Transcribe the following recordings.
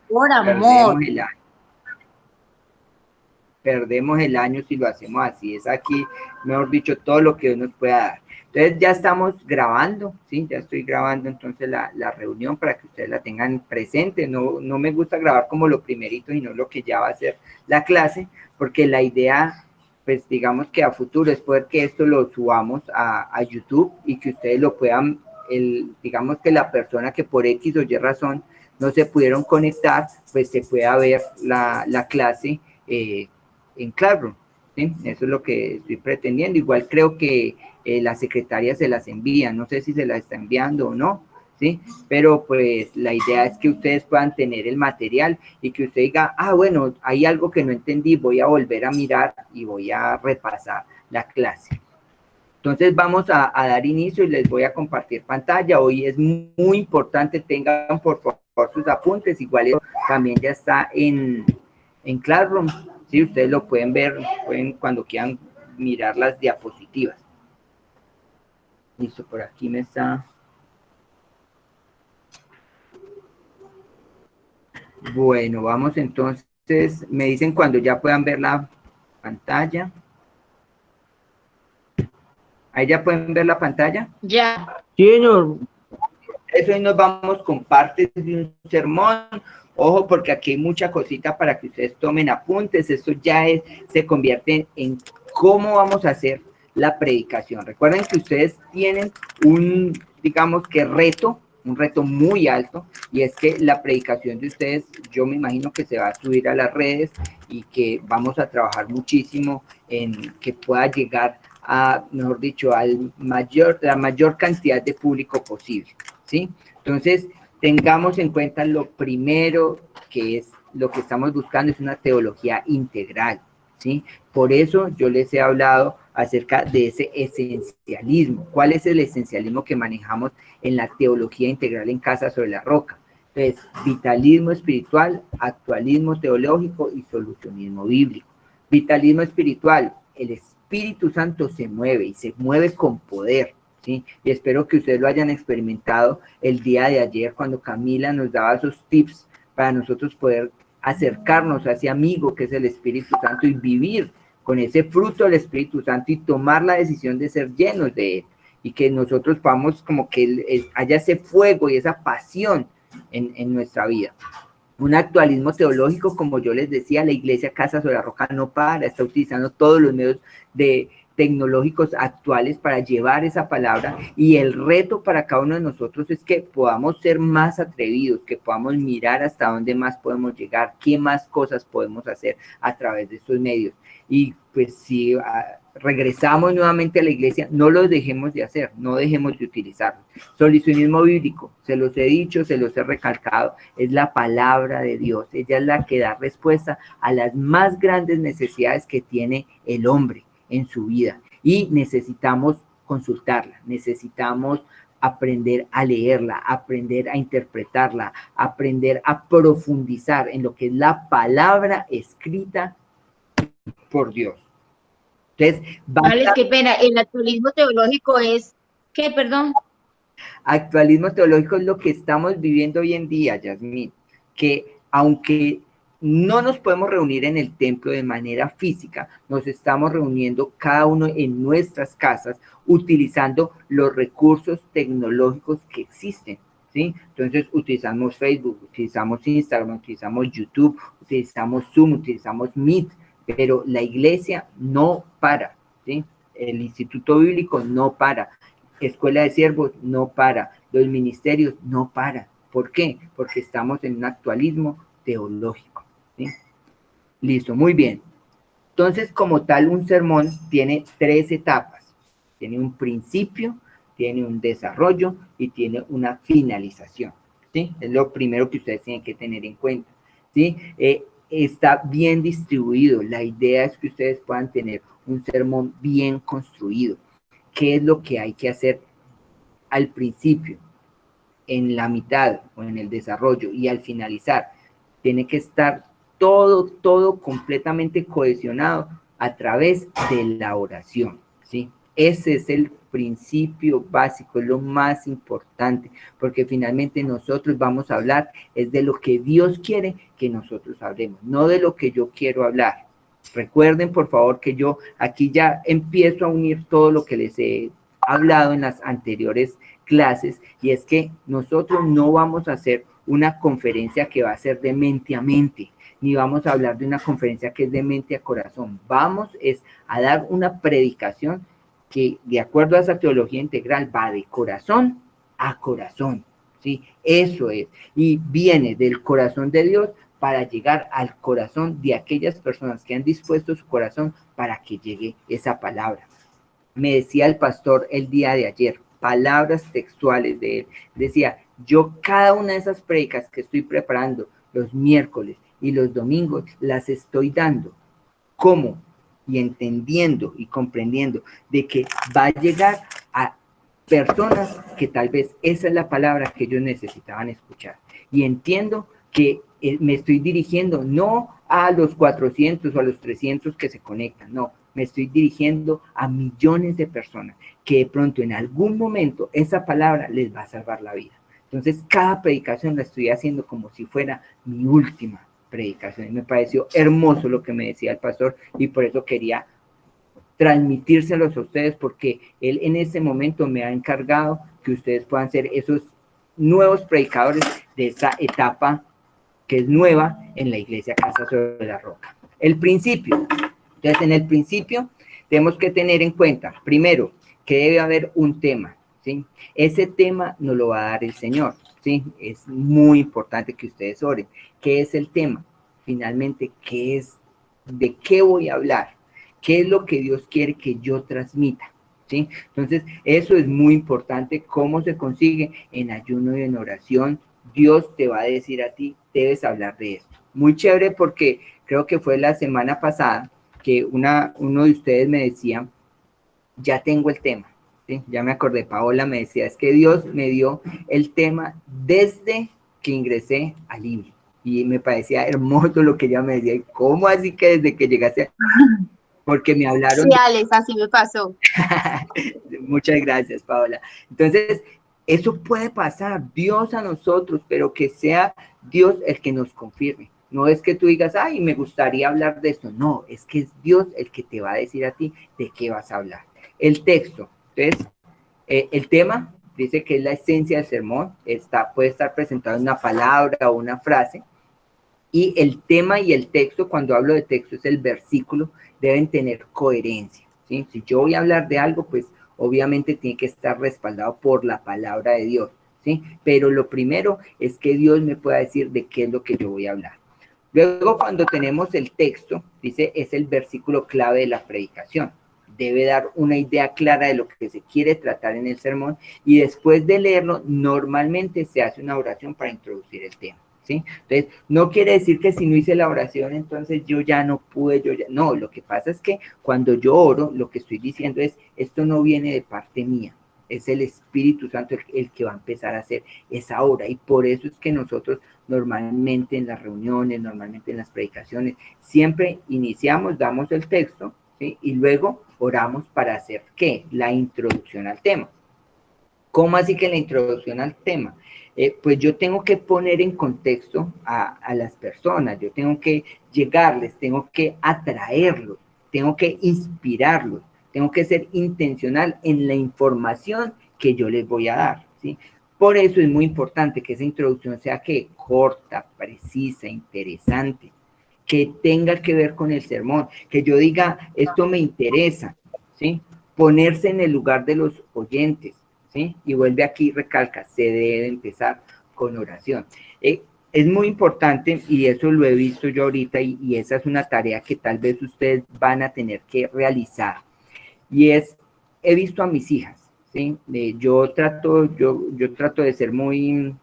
Por amor. Perdemos el año. Perdemos el año si lo hacemos así. Es aquí, mejor dicho, todo lo que Dios nos pueda dar. Entonces ya estamos grabando, ¿sí? Ya estoy grabando entonces la reunión para que ustedes la tengan presente. No me gusta grabar como lo primerito, sino lo que ya va a ser la clase, porque la idea, pues digamos que a futuro es poder que esto lo subamos a YouTube y que ustedes lo puedan, digamos que la persona que por X o Y razón no se pudieron conectar, pues se pueda ver la clase en Classroom, ¿sí? Eso es lo que estoy pretendiendo. Igual creo que la secretaria se las envía, no sé si se las está enviando o no, ¿sí? Pero pues la idea es que ustedes puedan tener el material y que usted diga, ah, bueno, hay algo que no entendí, voy a volver a mirar y voy a repasar la clase. Entonces vamos a dar inicio y les voy a compartir pantalla. Hoy es muy importante, tengan por favor sus apuntes, igual eso también ya está en Classroom, ¿sí? Ustedes lo pueden ver, pueden cuando quieran mirar las diapositivas. Listo, por aquí me está. Bueno, vamos entonces, me dicen cuando ya puedan ver la pantalla. Ahí ya pueden ver la pantalla. Ya. Sí, señor. Eso hoy nos vamos con partes de un sermón. Ojo, porque aquí hay mucha cosita para que ustedes tomen apuntes. Esto ya se convierte en cómo vamos a hacer la predicación. Recuerden que ustedes tienen digamos que un reto muy alto, y es que la predicación de ustedes, yo me imagino que se va a subir a las redes y que vamos a trabajar muchísimo en que pueda llegar a, mejor dicho, la mayor cantidad de público posible, ¿sí? Entonces, tengamos en cuenta lo primero que es lo que estamos buscando, es una teología integral, ¿sí? Por eso yo les he hablado acerca de ese esencialismo. ¿Cuál es el esencialismo que manejamos en la teología integral en Casa sobre la Roca? Entonces, vitalismo espiritual, actualismo teológico y solucionismo bíblico. Vitalismo espiritual, el Espíritu Santo se mueve y se mueve con poder, ¿sí? Y espero que ustedes lo hayan experimentado el día de ayer cuando Camila nos daba esos tips para nosotros poder acercarnos a ese amigo que es el Espíritu Santo y vivir con ese fruto del Espíritu Santo y tomar la decisión de ser llenos de él, y que nosotros podamos como que haya ese fuego y esa pasión en nuestra vida. Un actualismo teológico, como yo les decía, la Iglesia Casa sobre la Roca no para, está utilizando todos los medios tecnológicos actuales para llevar esa palabra, y el reto para cada uno de nosotros es que podamos ser más atrevidos, que podamos mirar hasta dónde más podemos llegar, qué más cosas podemos hacer a través de estos medios. Y pues si regresamos nuevamente a la iglesia, no lo dejemos de hacer, no dejemos de utilizarlo. Solucionismo bíblico, se los he dicho, se los he recalcado, es la palabra de Dios, ella es la que da respuesta a las más grandes necesidades que tiene el hombre en su vida, y necesitamos consultarla, necesitamos aprender a leerla, aprender a interpretarla, aprender a profundizar en lo que es la palabra escrita por Dios. Entonces, Vale, qué pena. El actualismo teológico es, ¿qué, perdón? actualismo teológico es lo que estamos viviendo hoy en día, Yasmín, que aunque no nos podemos reunir en el templo de manera física, nos estamos reuniendo cada uno en nuestras casas utilizando los recursos tecnológicos que existen, ¿sí? Entonces utilizamos Facebook, utilizamos Instagram, utilizamos YouTube, utilizamos Zoom, utilizamos Meet, pero la iglesia no para, ¿sí? El Instituto Bíblico no para. Escuela de Siervos no para, los ministerios no para. ¿Por qué? Porque estamos en un actualismo teológico, ¿sí? Listo, muy bien. Entonces, como tal, un sermón tiene 3 etapas. Tiene un principio, tiene un desarrollo y tiene una finalización, ¿sí? Es lo primero que ustedes tienen que tener en cuenta, ¿sí? Está bien distribuido. La idea es que ustedes puedan tener un sermón bien construido. ¿Qué es lo que hay que hacer al principio, en la mitad o en el desarrollo y al finalizar? Tiene que estar todo completamente cohesionado a través de la oración, ¿sí? Ese es el principio básico, es lo más importante, porque finalmente nosotros vamos a hablar es de lo que Dios quiere que nosotros hablemos, no de lo que yo quiero hablar. Recuerden, por favor, que yo aquí ya empiezo a unir todo lo que les he hablado en las anteriores clases, y es que nosotros no vamos a hacer una conferencia que va a ser de mente a mente, ni vamos a hablar de una conferencia que es de mente a corazón. Vamos es a dar una predicación que, de acuerdo a esa teología integral, va de corazón a corazón, ¿sí? Eso es, y viene del corazón de Dios para llegar al corazón de aquellas personas que han dispuesto su corazón para que llegue esa palabra. Me decía el pastor el día de ayer, palabras textuales de él, decía, yo cada una de esas predicas que estoy preparando los miércoles y los domingos, las estoy dando. ¿Cómo? Y entendiendo y comprendiendo de que va a llegar a personas que tal vez esa es la palabra que ellos necesitaban escuchar. Y entiendo que me estoy dirigiendo no a los 400 o a los 300 que se conectan, no, me estoy dirigiendo a millones de personas que de pronto en algún momento esa palabra les va a salvar la vida. Entonces, cada predicación la estoy haciendo como si fuera mi última predicación. Y me pareció hermoso lo que me decía el pastor, y por eso quería transmitírselos a ustedes, porque él en ese momento me ha encargado que ustedes puedan ser esos nuevos predicadores de esa etapa que es nueva en la iglesia Casa sobre la Roca. El principio. Entonces, en el principio tenemos que tener en cuenta, primero, que debe haber un tema, ¿sí? Ese tema nos lo va a dar el Señor, ¿sí? Es muy importante que ustedes oren. ¿Qué es el tema? Finalmente, ¿qué es? ¿De qué voy a hablar? ¿Qué es lo que Dios quiere que yo transmita? ¿Sí? Entonces, eso es muy importante. ¿Cómo se consigue? En ayuno y en oración. Dios te va a decir a ti, debes hablar de esto. Muy chévere, porque creo que fue la semana pasada que uno de ustedes me decía, ya tengo el tema, ¿sí? Ya me acordé, Paola me decía, es que Dios me dio el tema desde que ingresé al libro. Y me parecía hermoso lo que ella me decía. ¿Cómo así que desde que llegaste? Porque me hablaron. Sí, Alex, así me pasó. Muchas gracias, Paola. Entonces, eso puede pasar, Dios a nosotros, pero que sea Dios el que nos confirme. No es que tú digas, ay, me gustaría hablar de esto. No, es que es Dios el que te va a decir a ti de qué vas a hablar. El texto. Entonces, el tema dice que es la esencia del sermón. Puede estar presentado en una palabra o una frase. Y el tema y el texto, cuando hablo de texto, es el versículo, deben tener coherencia, ¿sí? Si yo voy a hablar de algo, pues obviamente tiene que estar respaldado por la palabra de Dios, ¿sí? Pero lo primero es que Dios me pueda decir de qué es lo que yo voy a hablar. Luego, cuando tenemos el texto, dice, es el versículo clave de la predicación. Debe dar una idea clara de lo que se quiere tratar en el sermón, y después de leerlo, normalmente se hace una oración para introducir el tema, ¿sí? Entonces, no quiere decir que si no hice la oración, entonces yo ya no pude, no, lo que pasa es que cuando yo oro, lo que estoy diciendo es, esto no viene de parte mía, es el Espíritu Santo el que va a empezar a hacer esa obra, y por eso es que nosotros normalmente en las reuniones, normalmente en las predicaciones, siempre iniciamos, damos el texto, ¿sí? Y luego oramos para hacer, ¿qué? La introducción al tema. ¿Cómo así que la introducción al tema? Pues yo tengo que poner en contexto a las personas, yo tengo que llegarles, tengo que atraerlos, tengo que inspirarlos, tengo que ser intencional en la información que yo les voy a dar, ¿sí? Por eso es muy importante que esa introducción sea que corta, precisa, interesante, que tenga que ver con el sermón, que yo diga, esto me interesa, ¿sí? Ponerse en el lugar de los oyentes, ¿sí? Y vuelve aquí, recalca, se debe empezar con oración. Es muy importante, y eso lo he visto yo ahorita, y esa es una tarea que tal vez ustedes van a tener que realizar, y he visto a mis hijas, ¿sí? Yo trato de ser muy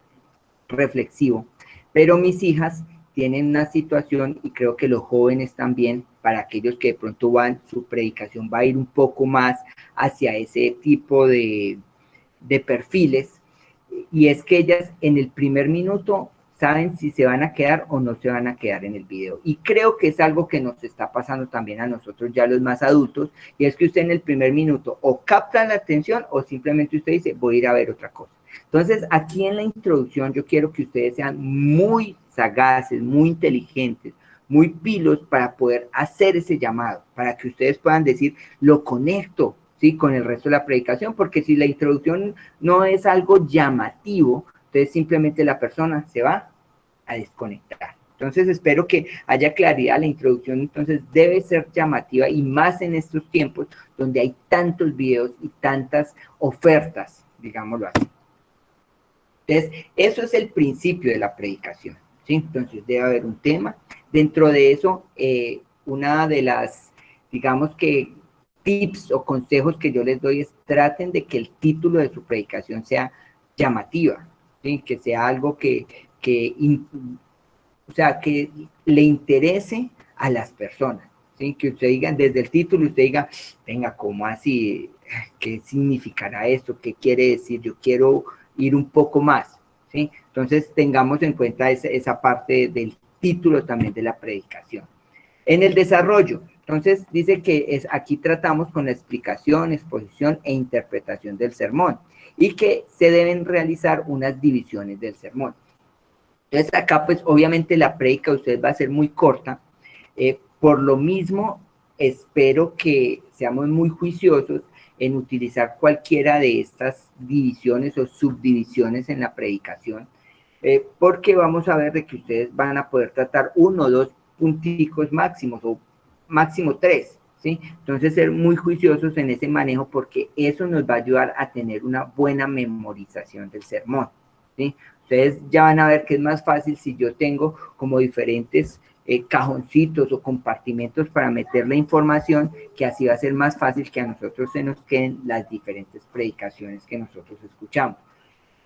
reflexivo, pero mis hijas tienen una situación, y creo que los jóvenes también, para aquellos que de pronto su predicación va a ir un poco más hacia ese tipo de perfiles, y es que ellas en el primer minuto saben si se van a quedar o no se van a quedar en el video. Y creo que es algo que nos está pasando también a nosotros ya los más adultos, y es que usted en el primer minuto o capta la atención o simplemente usted dice, voy a ir a ver otra cosa. Entonces, aquí en la introducción yo quiero que ustedes sean muy sagaces, muy inteligentes, muy pilos para poder hacer ese llamado, para que ustedes puedan decir, lo conecto, ¿sí?, con el resto de la predicación, porque si la introducción no es algo llamativo, entonces simplemente la persona se va a desconectar. Entonces espero que haya claridad. La introducción entonces debe ser llamativa, y más en estos tiempos donde hay tantos videos y tantas ofertas, digámoslo así. Entonces, eso es el principio de la predicación, ¿sí? Entonces debe haber un tema. Dentro de eso, una de las, digamos que, tips o consejos que yo les doy es traten de que el título de su predicación sea llamativa, ¿sí? Que sea algo o sea, que le interese a las personas, ¿sí? Que usted diga, desde el título, usted diga, venga, ¿cómo así? ¿Qué significará esto? ¿Qué quiere decir? Yo quiero ir un poco más, ¿sí? Entonces, tengamos en cuenta esa parte del título también de la predicación. En el desarrollo, entonces, dice que aquí tratamos con la explicación, exposición e interpretación del sermón, y que se deben realizar unas divisiones del sermón. Entonces acá pues obviamente la prédica de ustedes va a ser muy corta, por lo mismo espero que seamos muy juiciosos en utilizar cualquiera de estas divisiones o subdivisiones en la predicación, porque vamos a ver de que ustedes van a poder tratar 1 o 2 punticos máximos o máximo 3, ¿sí? Entonces ser muy juiciosos en ese manejo, porque eso nos va a ayudar a tener una buena memorización del sermón, ¿sí? Ustedes ya van a ver que es más fácil si yo tengo como diferentes cajoncitos o compartimentos para meter la información, que así va a ser más fácil que a nosotros se nos queden las diferentes predicaciones que nosotros escuchamos.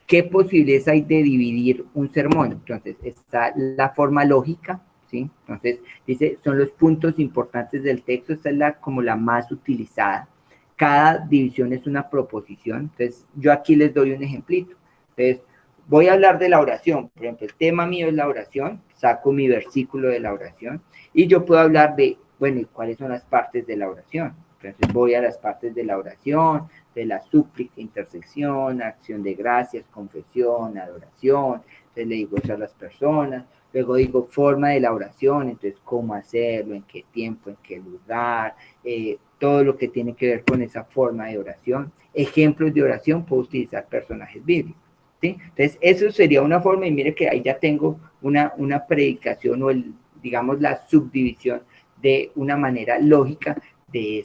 ¿Qué posibilidades hay de dividir un sermón? Entonces, está la forma lógica, ¿sí? Entonces, dice, son los puntos importantes del texto, esta es como la más utilizada. Cada división es una proposición. Entonces, yo aquí les doy un ejemplito. Entonces, voy a hablar de la oración. Por ejemplo, el tema mío es la oración, saco mi versículo de la oración, y yo puedo hablar de, bueno, ¿y cuáles son las partes de la oración? Entonces, voy a las partes de la oración, de la súplica, intercesión, acción de gracias, confesión, adoración. Entonces le digo eso a las personas. Luego digo forma de la oración, entonces cómo hacerlo, en qué tiempo, en qué lugar, todo lo que tiene que ver con esa forma de oración. Ejemplos de oración, puedo utilizar personajes bíblicos, ¿sí? Entonces eso sería una forma, y mire que ahí ya tengo una predicación o digamos la subdivisión de una manera lógica de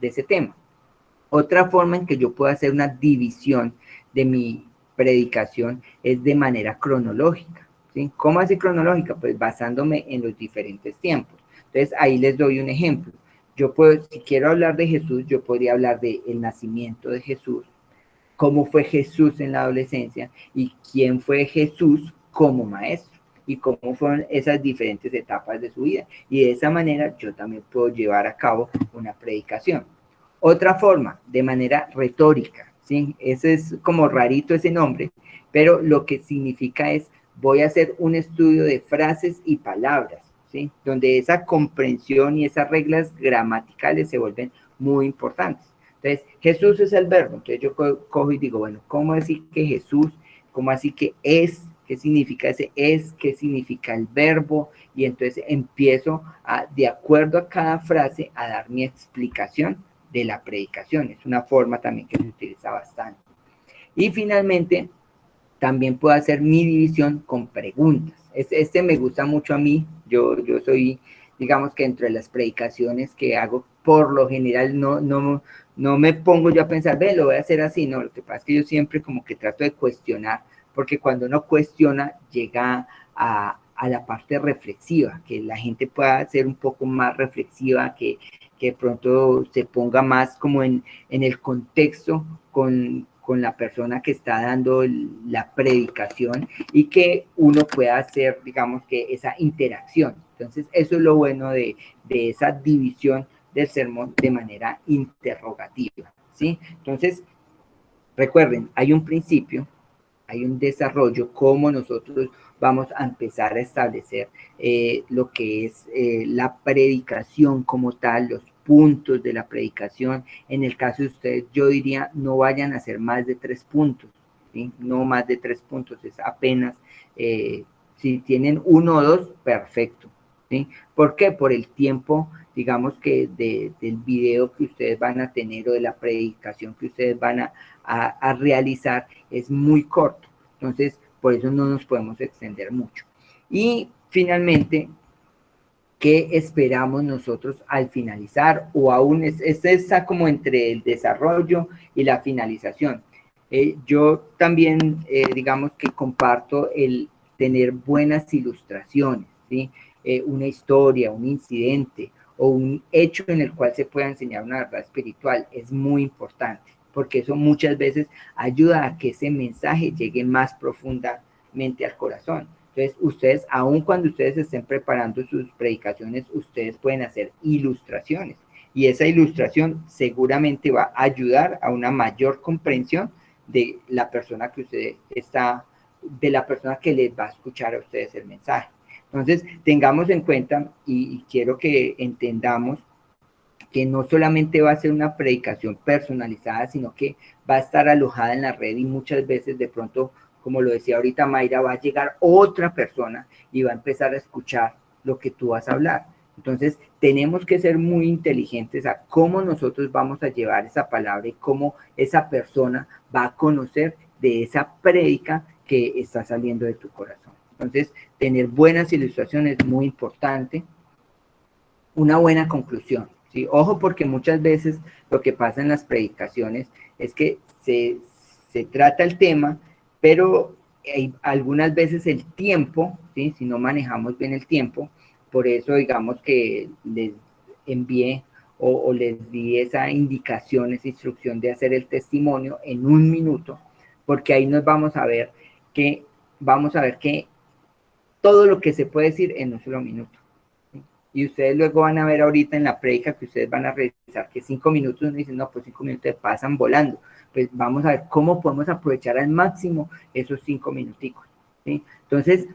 ese tema. Otra forma en que yo puedo hacer una división de mi predicación es de manera cronológica, ¿sí? ¿Cómo así cronológica? Pues basándome en los diferentes tiempos. Entonces ahí les doy un ejemplo. Yo puedo, si quiero hablar de Jesús, yo podría hablar del nacimiento de Jesús, cómo fue Jesús en la adolescencia y quién fue Jesús como maestro y cómo fueron esas diferentes etapas de su vida. Y de esa manera yo también puedo llevar a cabo una predicación. Otra forma, de manera retórica, ¿sí? Ese es como rarito ese nombre, pero lo que significa es, voy a hacer un estudio de frases y palabras, ¿sí? Donde esa comprensión y esas reglas gramaticales se vuelven muy importantes. Entonces, Jesús es el verbo. Entonces yo cojo y digo, bueno, ¿cómo así que Jesús? ¿Cómo así que es? ¿Qué significa ese es? ¿Qué significa el verbo? Y entonces empiezo de acuerdo a cada frase, a dar mi explicación de la predicación. Es una forma también que se utiliza bastante. Y finalmente, también puedo hacer mi división con preguntas. Este me gusta mucho a mí. Yo soy, digamos que entre las predicaciones que hago, por lo general no me pongo yo a pensar, ve, lo voy a hacer así. No, lo que pasa es que yo siempre como que trato de cuestionar, porque cuando uno cuestiona llega a la parte reflexiva, que la gente pueda ser un poco más reflexiva, que de pronto se ponga más como en el contexto con la persona que está dando la predicación, y que uno pueda hacer, digamos que esa interacción. Entonces, eso es lo bueno de esa división del sermón de manera interrogativa, ¿sí? Entonces, recuerden, hay un principio, hay un desarrollo, cómo nosotros vamos a empezar a establecer lo que es la predicación como tal, los puntos de la predicación. En el caso de ustedes, yo diría, no vayan a hacer más de 3 puntos, ¿sí? No más de 3 puntos, es apenas, si tienen 1 o 2, perfecto, ¿sí? ¿Por qué? Por el tiempo, digamos que del video que ustedes van a tener o de la predicación que ustedes van a realizar es muy corto. Entonces, por eso no nos podemos extender mucho. Y finalmente, ¿qué esperamos nosotros al finalizar? O aún, este está como entre el desarrollo y la finalización. Yo también, digamos que comparto el tener buenas ilustraciones, ¿sí? Una historia, un incidente o un hecho en el cual se pueda enseñar una verdad espiritual es muy importante, porque eso muchas veces ayuda a que ese mensaje llegue más profundamente al corazón. Entonces, ustedes, aun cuando ustedes estén preparando sus predicaciones, ustedes pueden hacer ilustraciones. Y esa ilustración seguramente va a ayudar a una mayor comprensión de la persona que usted está, de la persona que les va a escuchar a ustedes el mensaje. Entonces, tengamos en cuenta y quiero que entendamos que no solamente va a ser una predicación personalizada, sino que va a estar alojada en la red y muchas veces de pronto, como lo decía ahorita Mayra, va a llegar otra persona y va a empezar a escuchar lo que tú vas a hablar. Entonces, tenemos que ser muy inteligentes a cómo nosotros vamos a llevar esa palabra y cómo esa persona va a conocer de esa prédica que está saliendo de tu corazón. Entonces, tener buenas ilustraciones es muy importante. Una buena conclusión, ¿sí? Ojo, porque muchas veces lo que pasa en las predicaciones es que se trata el tema, pero hay algunas veces el tiempo, ¿sí? Si no manejamos bien el tiempo, por eso digamos que les envié o les di esa indicación, esa instrucción de hacer el testimonio en 1 minuto, porque ahí nos vamos a ver que todo lo que se puede decir en un solo minuto. Y ustedes luego van a ver ahorita en la prédica que ustedes van a revisar que 5 minutos, uno dice, no, pues 5 minutos pasan volando. Pues vamos a ver cómo podemos aprovechar al máximo esos 5 minuticos, ¿sí? Entonces,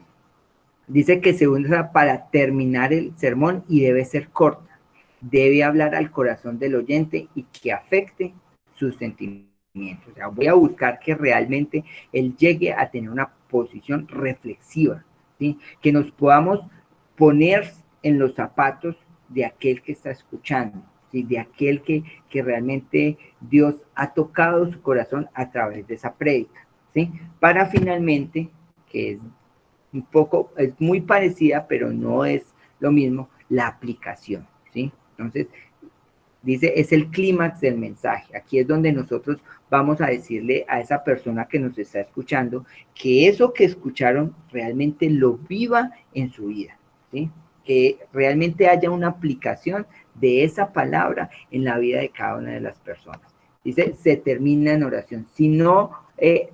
dice que se usa para terminar el sermón y debe ser corta. Debe hablar al corazón del oyente y que afecte sus sentimientos. O sea, voy a buscar que realmente él llegue a tener una posición reflexiva, ¿sí? Que nos podamos poner en los zapatos de aquel que está escuchando, ¿sí? De aquel que realmente Dios ha tocado su corazón a través de esa prédica, ¿sí? Para finalmente, que es un poco, es muy parecida, pero no es lo mismo, la aplicación, ¿sí? Entonces, dice, es el clímax del mensaje. Aquí es donde nosotros vamos a decirle a esa persona que nos está escuchando que eso que escucharon realmente lo viva en su vida, ¿sí? Que realmente haya una aplicación de esa palabra en la vida de cada una de las personas. Dice, se termina en oración. Si no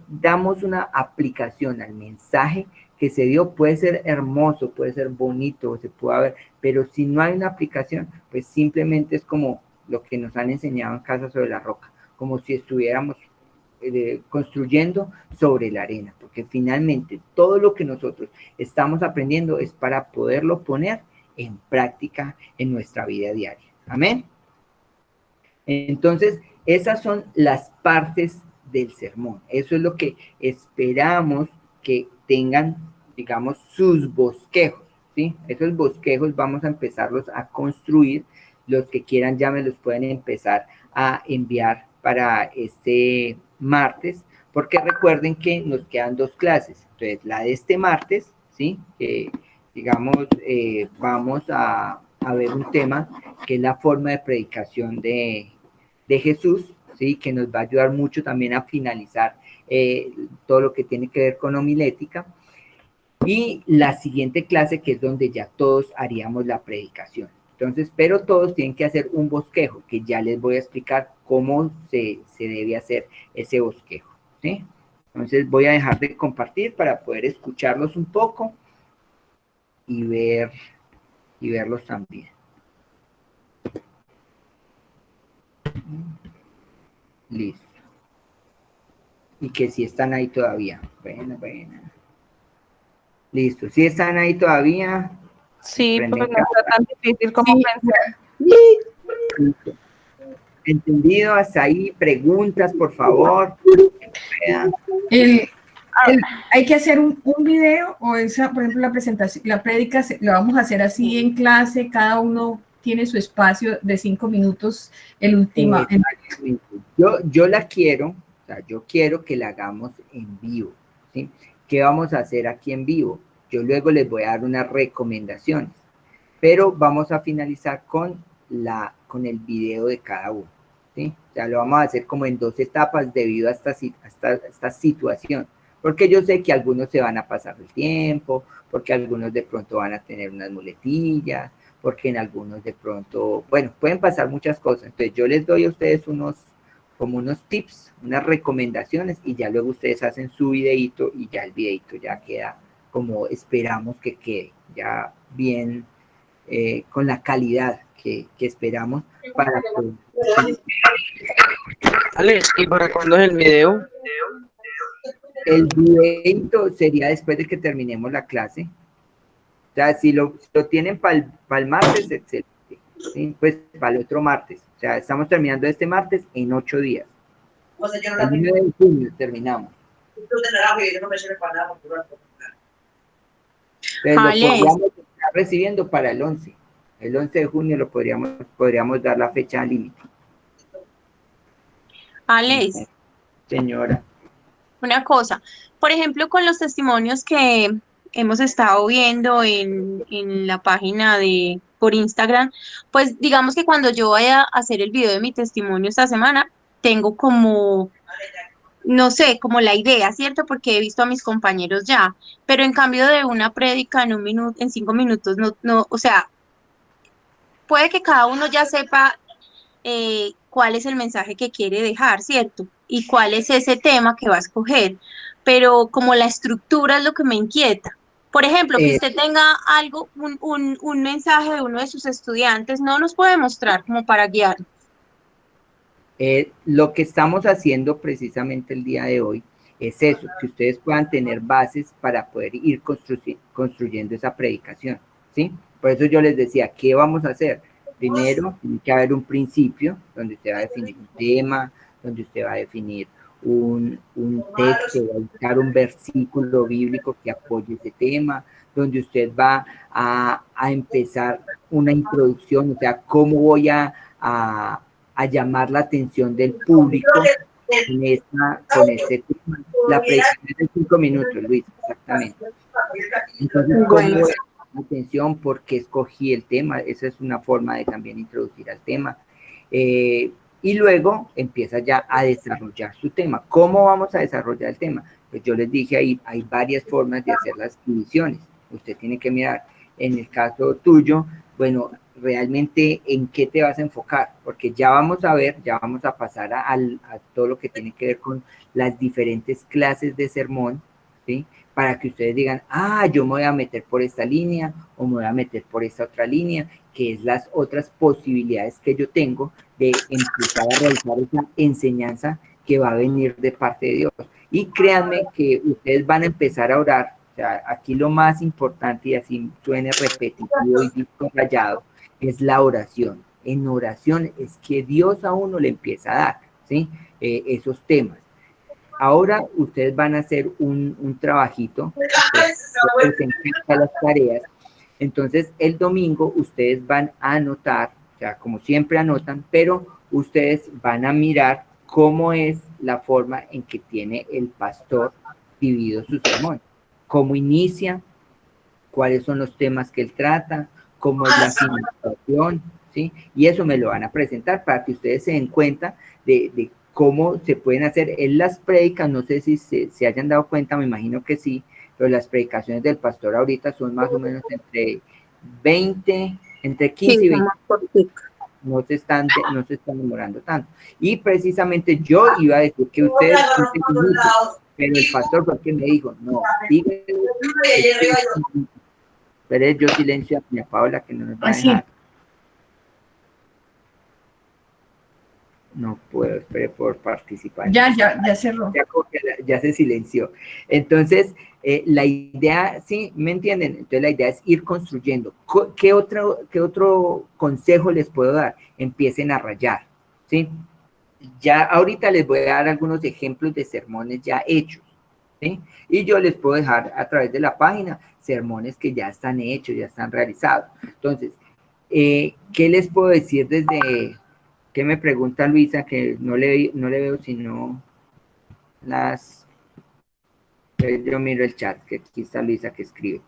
damos una aplicación al mensaje que se dio, puede ser hermoso, puede ser bonito, se puede ver, pero si no hay una aplicación, pues simplemente es como lo que nos han enseñado en Casa sobre la Roca, como si estuviéramos construyendo sobre la arena, porque finalmente todo lo que nosotros estamos aprendiendo es para poderlo poner en práctica en nuestra vida diaria. Amén. Entonces, esas son las partes del sermón. Eso es lo que esperamos que tengan, digamos, sus bosquejos, ¿sí? Esos bosquejos vamos a empezarlos a construir. Los que quieran ya me los pueden empezar a enviar para este martes, porque recuerden que nos quedan 2 clases. Entonces, la de este martes, ¿sí? Digamos, vamos a ver un tema que es la forma de predicación de Jesús, ¿sí? Que nos va a ayudar mucho también a finalizar todo lo que tiene que ver con homilética. Y la siguiente clase, que es donde ya todos haríamos la predicación. Entonces, pero todos tienen que hacer un bosquejo, que ya les voy a explicar cómo se debe hacer ese bosquejo, ¿sí? Entonces voy a dejar de compartir para poder escucharlos un poco y verlos también. Listo. y que sí están ahí todavía. Bueno, bueno. Listo, si están ahí todavía, Sí, pues prenden no está tan difícil como Sí, pensé. listo. ¿Entendido? Hasta ahí, preguntas, por favor. Hay que hacer un video o esa, por ejemplo, la presentación, la prédica, la vamos a hacer así en clase, cada uno tiene su espacio de 5 minutos, el último. Exactamente. Yo la quiero, o sea, yo quiero que la hagamos en vivo, ¿sí? ¿Qué vamos a hacer aquí en vivo? Yo luego les voy a dar unas recomendaciones, pero vamos a finalizar con el video de cada uno, ¿sí? O sea, lo vamos a hacer como en 2 etapas debido a esta situación, porque yo sé que algunos se van a pasar el tiempo, porque algunos de pronto van a tener unas muletillas, porque en algunos de pronto, bueno, pueden pasar muchas cosas. Entonces yo les doy a ustedes como unos tips, unas recomendaciones, y ya luego ustedes hacen su videito y ya el videito ya queda como esperamos que quede, ya bien, con la calidad que esperamos para poder. Alex, ¿y para cuándo es el video? El videito sería después de que terminemos la clase. O sea, si lo tienen para el martes, excelente. ¿Sí? Pues para el otro martes. O sea, estamos terminando este martes en 8 días. El 9 de junio terminamos. Entonces lo podríamos estar recibiendo para el 11. El 11 de junio lo podríamos dar la fecha límite. Alex, Señora. una cosa, por ejemplo, con los testimonios que hemos estado viendo en la página por Instagram, pues digamos que cuando yo vaya a hacer el video de mi testimonio esta semana, tengo como, no sé, como la idea, ¿cierto? Porque he visto a mis compañeros ya, pero en cambio de una prédica en 1 minuto, en 5 minutos, no, o sea, puede que cada uno ya sepa cuál es el mensaje que quiere dejar, ¿cierto? Y cuál es ese tema que va a escoger. Pero como la estructura es lo que me inquieta. Por ejemplo, que usted tenga algo, un mensaje de uno de sus estudiantes, no nos puede mostrar como para guiar. Lo que estamos haciendo precisamente el día de hoy es eso, que ustedes puedan tener bases para poder ir construyendo esa predicación, ¿sí? Por eso yo les decía, ¿qué vamos a hacer? Primero, tiene que haber un principio donde usted va a definir un tema, donde usted va a definir un texto, va a buscar un versículo bíblico que apoye ese tema, donde usted va a empezar una introducción, o sea, cómo voy a llamar la atención del público con este tema. La predicación es de 5 minutos, Luis, exactamente. Entonces, ¿cómo voy a llamar la atención? ¿Por qué escogí el tema? Esa es una forma de también introducir al tema. Y luego empieza ya a desarrollar su tema. ¿Cómo vamos a desarrollar el tema? Pues yo les dije ahí, hay varias formas de hacer las divisiones. Usted tiene que mirar, en el caso tuyo, bueno, realmente en qué te vas a enfocar, porque ya vamos a ver, ya vamos a pasar a todo lo que tiene que ver con las diferentes clases de sermón, ¿sí? Para que ustedes digan, yo me voy a meter por esta línea o me voy a meter por esta otra línea, que es las otras posibilidades que yo tengo de empezar a realizar esa enseñanza que va a venir de parte de Dios. Y créanme que ustedes van a empezar a orar. O sea, aquí lo más importante, y así suene repetitivo y disco rayado, es la oración. En oración es que Dios a uno le empieza a dar, ¿sí? Esos temas. Ahora ustedes van a hacer un trabajito, las tareas. Entonces el domingo ustedes van a anotar, o sea, como siempre anotan, pero ustedes van a mirar cómo es la forma en que tiene el pastor dividido su sermón, cómo inicia, cuáles son los temas que él trata, cómo es la finalización, ¿sí? Y eso me lo van a presentar para que ustedes se den cuenta de cómo se pueden hacer en las prédicas. No sé si se hayan dado cuenta, me imagino que sí, pero las predicaciones del pastor ahorita son más o menos entre 15 y 20. No se están demorando tanto. Y precisamente yo iba a decir que ustedes, pero el pastor porque me dijo, no, díganle, pero yo silencio a doña Paula que no nos va a dejar. No puedo, espere por participar. Ya cerró. Ya se silenció. Entonces, la idea, ¿sí? ¿Me entienden? Entonces, la idea es ir construyendo. ¿Qué otro consejo les puedo dar? Empiecen a rayar, ¿sí? Ya ahorita les voy a dar algunos ejemplos de sermones ya hechos, ¿sí? Y yo les puedo dejar a través de la página sermones que ya están hechos, ya están realizados. Entonces, ¿qué les puedo decir desde... ¿Qué me pregunta Luisa? Que no le veo sino las... Yo miro el chat, que aquí está Luisa que escribe.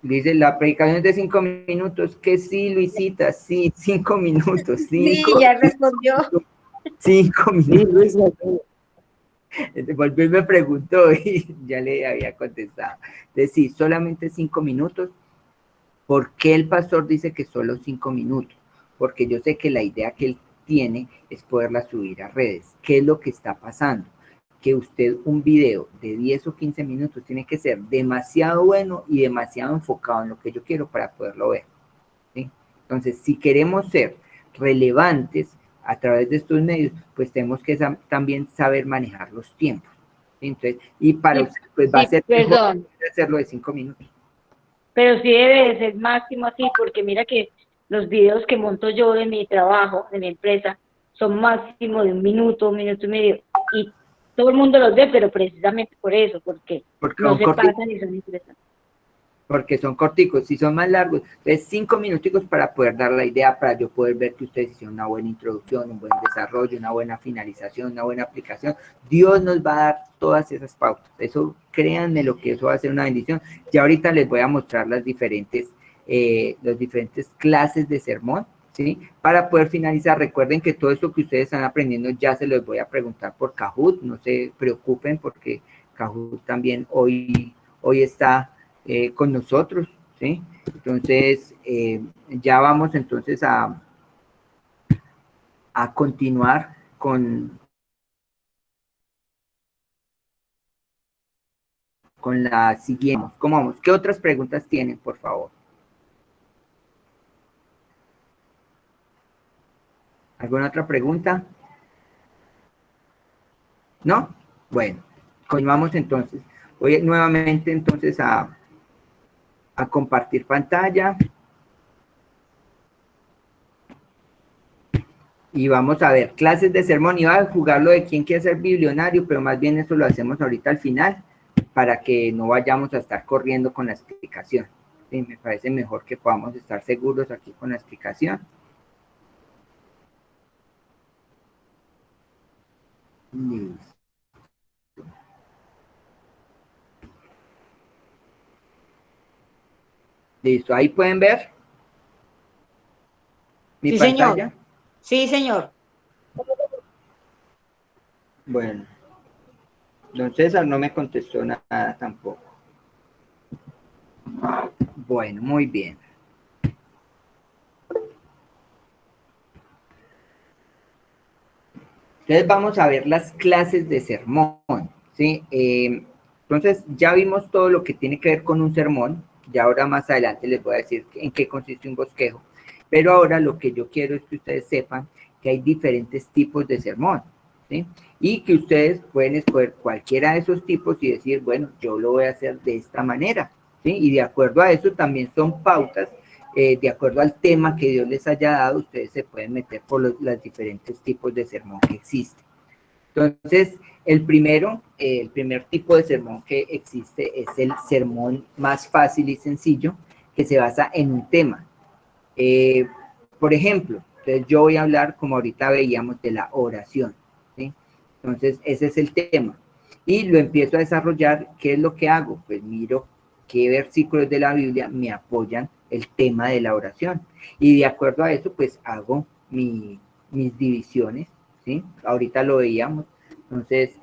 Dice, la predicación es de 5 minutos. Que sí, Luisita, sí, 5 minutos. Sí, ya respondió. 5 minutos. Volvió y me preguntó y ya le había contestado. Entonces, sí, solamente 5 minutos. ¿Por qué el pastor dice que solo 5 minutos? Porque yo sé que la idea que él tiene es poderla subir a redes. ¿Qué es lo que está pasando? Que usted un video de 10 o 15 minutos tiene que ser demasiado bueno y demasiado enfocado en lo que yo quiero para poderlo ver, ¿sí? Entonces, si queremos ser relevantes a través de estos medios, pues tenemos que también saber manejar los tiempos, ¿sí? Entonces, y para usted, pues va a ser mejor hacerlo de 5 minutos. Pero sí debe de ser máximo así, porque mira que los videos que monto yo de mi trabajo, de mi empresa, son máximo de 1 minuto, 1 minuto y medio, y todo el mundo los ve, pero precisamente por eso, porque no se pasan y son interesantes. Porque son corticos, si son más largos, entonces 5 minuticos para poder dar la idea, para yo poder ver que ustedes hicieron una buena introducción, un buen desarrollo, una buena finalización, una buena aplicación. Dios nos va a dar todas esas pautas. Eso, créanme lo que eso va a ser una bendición. Ya ahorita les voy a mostrar las diferentes clases de sermón, ¿sí? Para poder finalizar. Recuerden que todo esto que ustedes están aprendiendo ya se los voy a preguntar por Kahoot, no se preocupen porque Kahoot también hoy está con nosotros, ¿sí? Entonces, ya vamos entonces a continuar con la siguiente. ¿Cómo vamos? ¿Qué otras preguntas tienen, por favor? ¿Alguna otra pregunta? ¿No? Bueno, continuamos entonces. Voy nuevamente entonces a compartir pantalla. Y vamos a ver, clases de sermón. Iba a jugarlo de quién quiere ser biblionario, pero más bien eso lo hacemos ahorita al final, para que no vayamos a estar corriendo con la explicación. Sí, me parece mejor que podamos estar seguros aquí con la explicación. Listo. Listo, ahí pueden ver mi pantalla. Señor. Sí, señor. Bueno, don César no me contestó nada tampoco. Bueno, muy bien. Entonces vamos a ver las clases de sermón, ¿sí? Entonces ya vimos todo lo que tiene que ver con un sermón. Ya ahora más adelante les voy a decir en qué consiste un bosquejo. Pero ahora lo que yo quiero es que ustedes sepan que hay diferentes tipos de sermón, ¿sí? Y que ustedes pueden escoger cualquiera de esos tipos y decir, bueno, yo lo voy a hacer de esta manera, ¿sí? Y de acuerdo a eso también son pautas, de acuerdo al tema que Dios les haya dado, ustedes se pueden meter por los diferentes tipos de sermón que existen. Entonces, el primer tipo de sermón que existe es el sermón más fácil y sencillo, que se basa en un tema. Por ejemplo, entonces yo voy a hablar, como ahorita veíamos, de la oración, ¿sí? Entonces, ese es el tema. Y lo empiezo a desarrollar. ¿Qué es lo que hago? Pues miro qué versículos de la Biblia me apoyan el tema de la oración. Y de acuerdo a eso, pues hago mis divisiones, ¿sí? Ahorita lo veíamos. Entonces,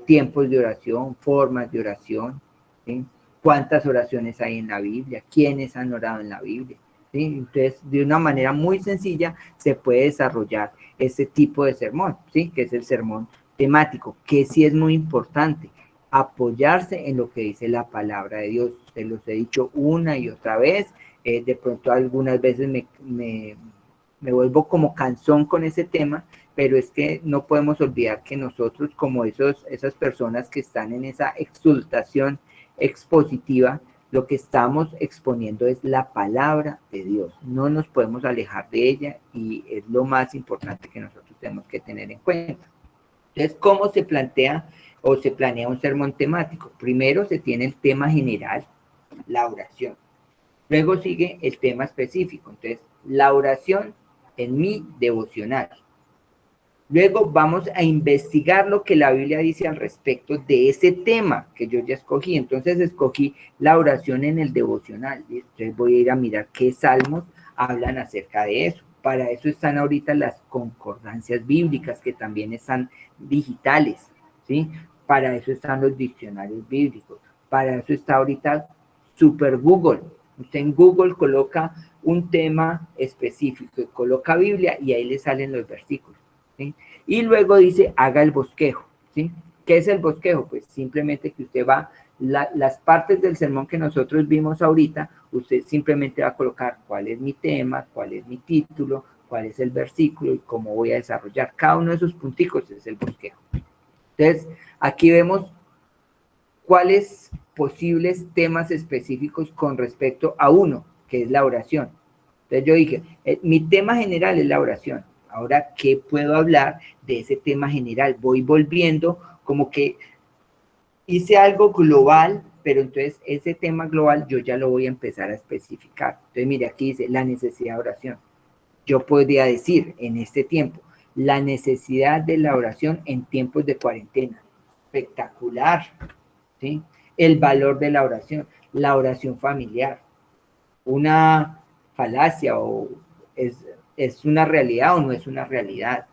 tiempos de oración, formas de oración, ¿sí? ¿Cuántas oraciones hay en la Biblia? ¿Quiénes han orado en la Biblia? ¿Sí? Entonces, de una manera muy sencilla se puede desarrollar ese tipo de sermón, ¿sí? Que es el sermón temático, que sí es muy importante, apoyarse en lo que dice la palabra de Dios. Se los he dicho una y otra vez, de pronto algunas veces me vuelvo como cansón con ese tema, pero es que no podemos olvidar que nosotros como esas personas que están en esa exultación expositiva, lo que estamos exponiendo es la palabra de Dios. No nos podemos alejar de ella y es lo más importante que nosotros tenemos que tener en cuenta. Entonces, ¿cómo se plantea o se planea un sermón temático? Primero se tiene el tema general, la oración. Luego sigue el tema específico. Entonces, la oración en mi devocional. Luego vamos a investigar lo que la Biblia dice al respecto de ese tema que yo ya escogí. Entonces escogí la oración en el devocional. Entonces voy a ir a mirar qué salmos hablan acerca de eso. Para eso están ahorita las concordancias bíblicas, que también están digitales, ¿sí? Para eso están los diccionarios bíblicos. Para eso está ahorita Super Google. Usted en Google coloca un tema específico y coloca Biblia y ahí le salen los versículos. ¿Sí? Y luego dice, haga el bosquejo, ¿sí? ¿Qué es el bosquejo? Pues simplemente que usted va, las partes del sermón que nosotros vimos ahorita, usted simplemente va a colocar cuál es mi tema, cuál es mi título, cuál es el versículo y cómo voy a desarrollar. Cada uno de esos punticos es el bosquejo. Entonces, aquí vemos cuáles posibles temas específicos con respecto a uno, que es la oración. Entonces yo dije, mi tema general es la oración. Ahora, ¿qué puedo hablar de ese tema general? Voy volviendo como que hice algo global, pero entonces ese tema global yo ya lo voy a empezar a especificar. Entonces, mire, aquí dice la necesidad de oración. Yo podría decir en este tiempo, la necesidad de la oración en tiempos de cuarentena. Espectacular, ¿sí? El valor de la oración familiar. Una falacia o ¿es una realidad o no es una realidad?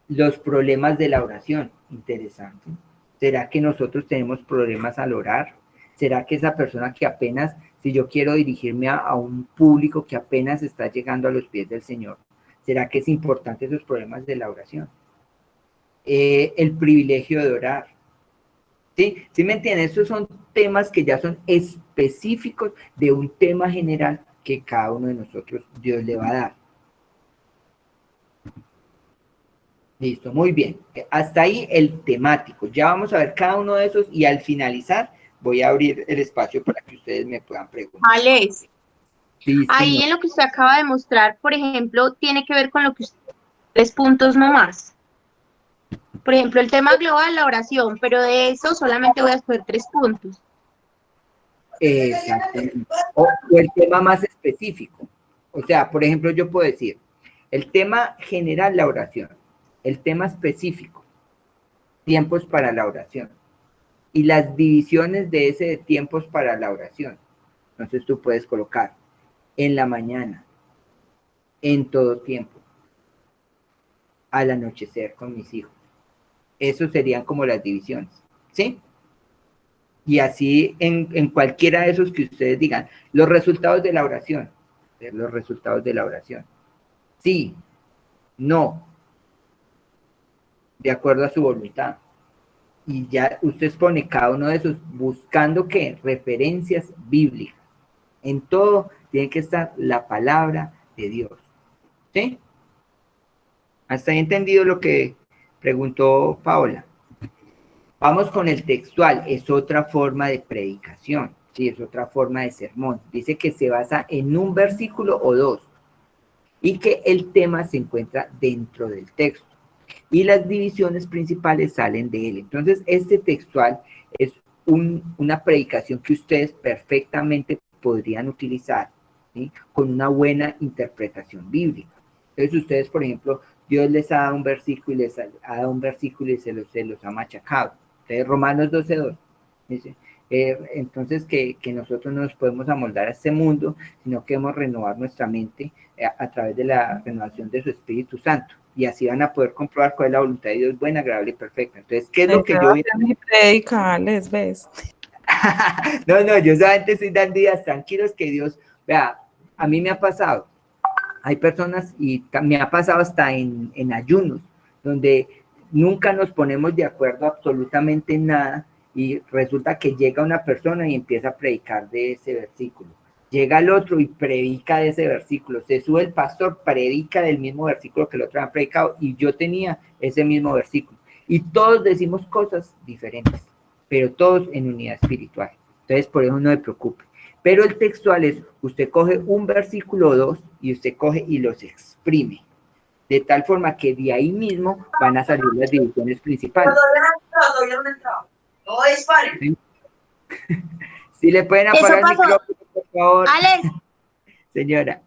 Los problemas de la oración, interesante. ¿Será que nosotros tenemos problemas al orar? ¿Será que esa persona que apenas, si yo quiero dirigirme a un público que apenas está llegando a los pies del Señor, será que es importante esos problemas de la oración? El privilegio de orar. ¿Sí? ¿Sí me entienden? Estos son temas que ya son específicos de un tema general que cada uno de nosotros Dios le va a dar. Listo, muy bien. Hasta ahí el temático. Ya vamos a ver cada uno de esos y al finalizar voy a abrir el espacio para que ustedes me puedan preguntar. Alex, Sí, ahí señor. en lo que usted acaba de mostrar, por ejemplo, tiene que ver con lo que usted, 3 puntos nomás. Por ejemplo, el tema global, la oración, pero de eso solamente voy a escoger 3 puntos. Exactamente. O el tema más específico. O sea, por ejemplo, yo puedo decir, el tema general, la oración. El tema específico, tiempos para la oración. Y las divisiones de ese de tiempos para la oración. Entonces tú puedes colocar en la mañana, en todo tiempo, al anochecer con mis hijos. Esos serían como las divisiones, ¿sí? Y así en cualquiera de esos que ustedes digan, los resultados de la oración, los resultados de la oración. Sí, no, de acuerdo a su voluntad. Y ya usted pone cada uno de esos buscando ¿qué? Referencias bíblicas. En todo tiene que estar la palabra de Dios. ¿Sí? ¿Hasta ahí entendido lo que preguntó Paola? Vamos con el textual. Es otra forma de predicación. Sí, es otra forma de sermón. Dice que se basa en un versículo o dos y que el tema se encuentra dentro del texto. Y las divisiones principales salen de él. Entonces, este textual es una predicación que ustedes perfectamente podrían utilizar, ¿sí? Con una buena interpretación bíblica. Entonces, ustedes, por ejemplo, Dios les ha dado un versículo y les ha dado un versículo y se los ha machacado. Entonces, Romanos 12:2 dice, entonces que nosotros no nos podemos amoldar a este mundo, sino que debemos renovar nuestra mente a través de la renovación de su Espíritu Santo. Y así van a poder comprobar cuál es la voluntad de Dios buena, agradable y perfecta. Entonces, ¿qué es lo que yo vi? Mi predica, Alex, ¿ves? No, yo solamente estoy dando días tranquilos que Dios, vea, a mí me ha pasado, hay personas y me ha pasado hasta en ayunos, donde nunca nos ponemos de acuerdo absolutamente en nada y resulta que llega una persona y empieza a predicar de ese versículo. Llega el otro y predica de ese versículo. Se sube el pastor, predica del mismo versículo que el otro ha predicado y yo tenía ese mismo versículo. Y todos decimos cosas diferentes, pero todos en unidad espiritual. Entonces, por eso no se preocupe. Pero el textual es, usted coge un versículo o dos y usted coge y los exprime. De tal forma que de ahí mismo van a salir las divisiones principales. No disparen. ¿Sí? Si le pueden Eso apagar el pasó. micrófono, por favor. Alex, Señora.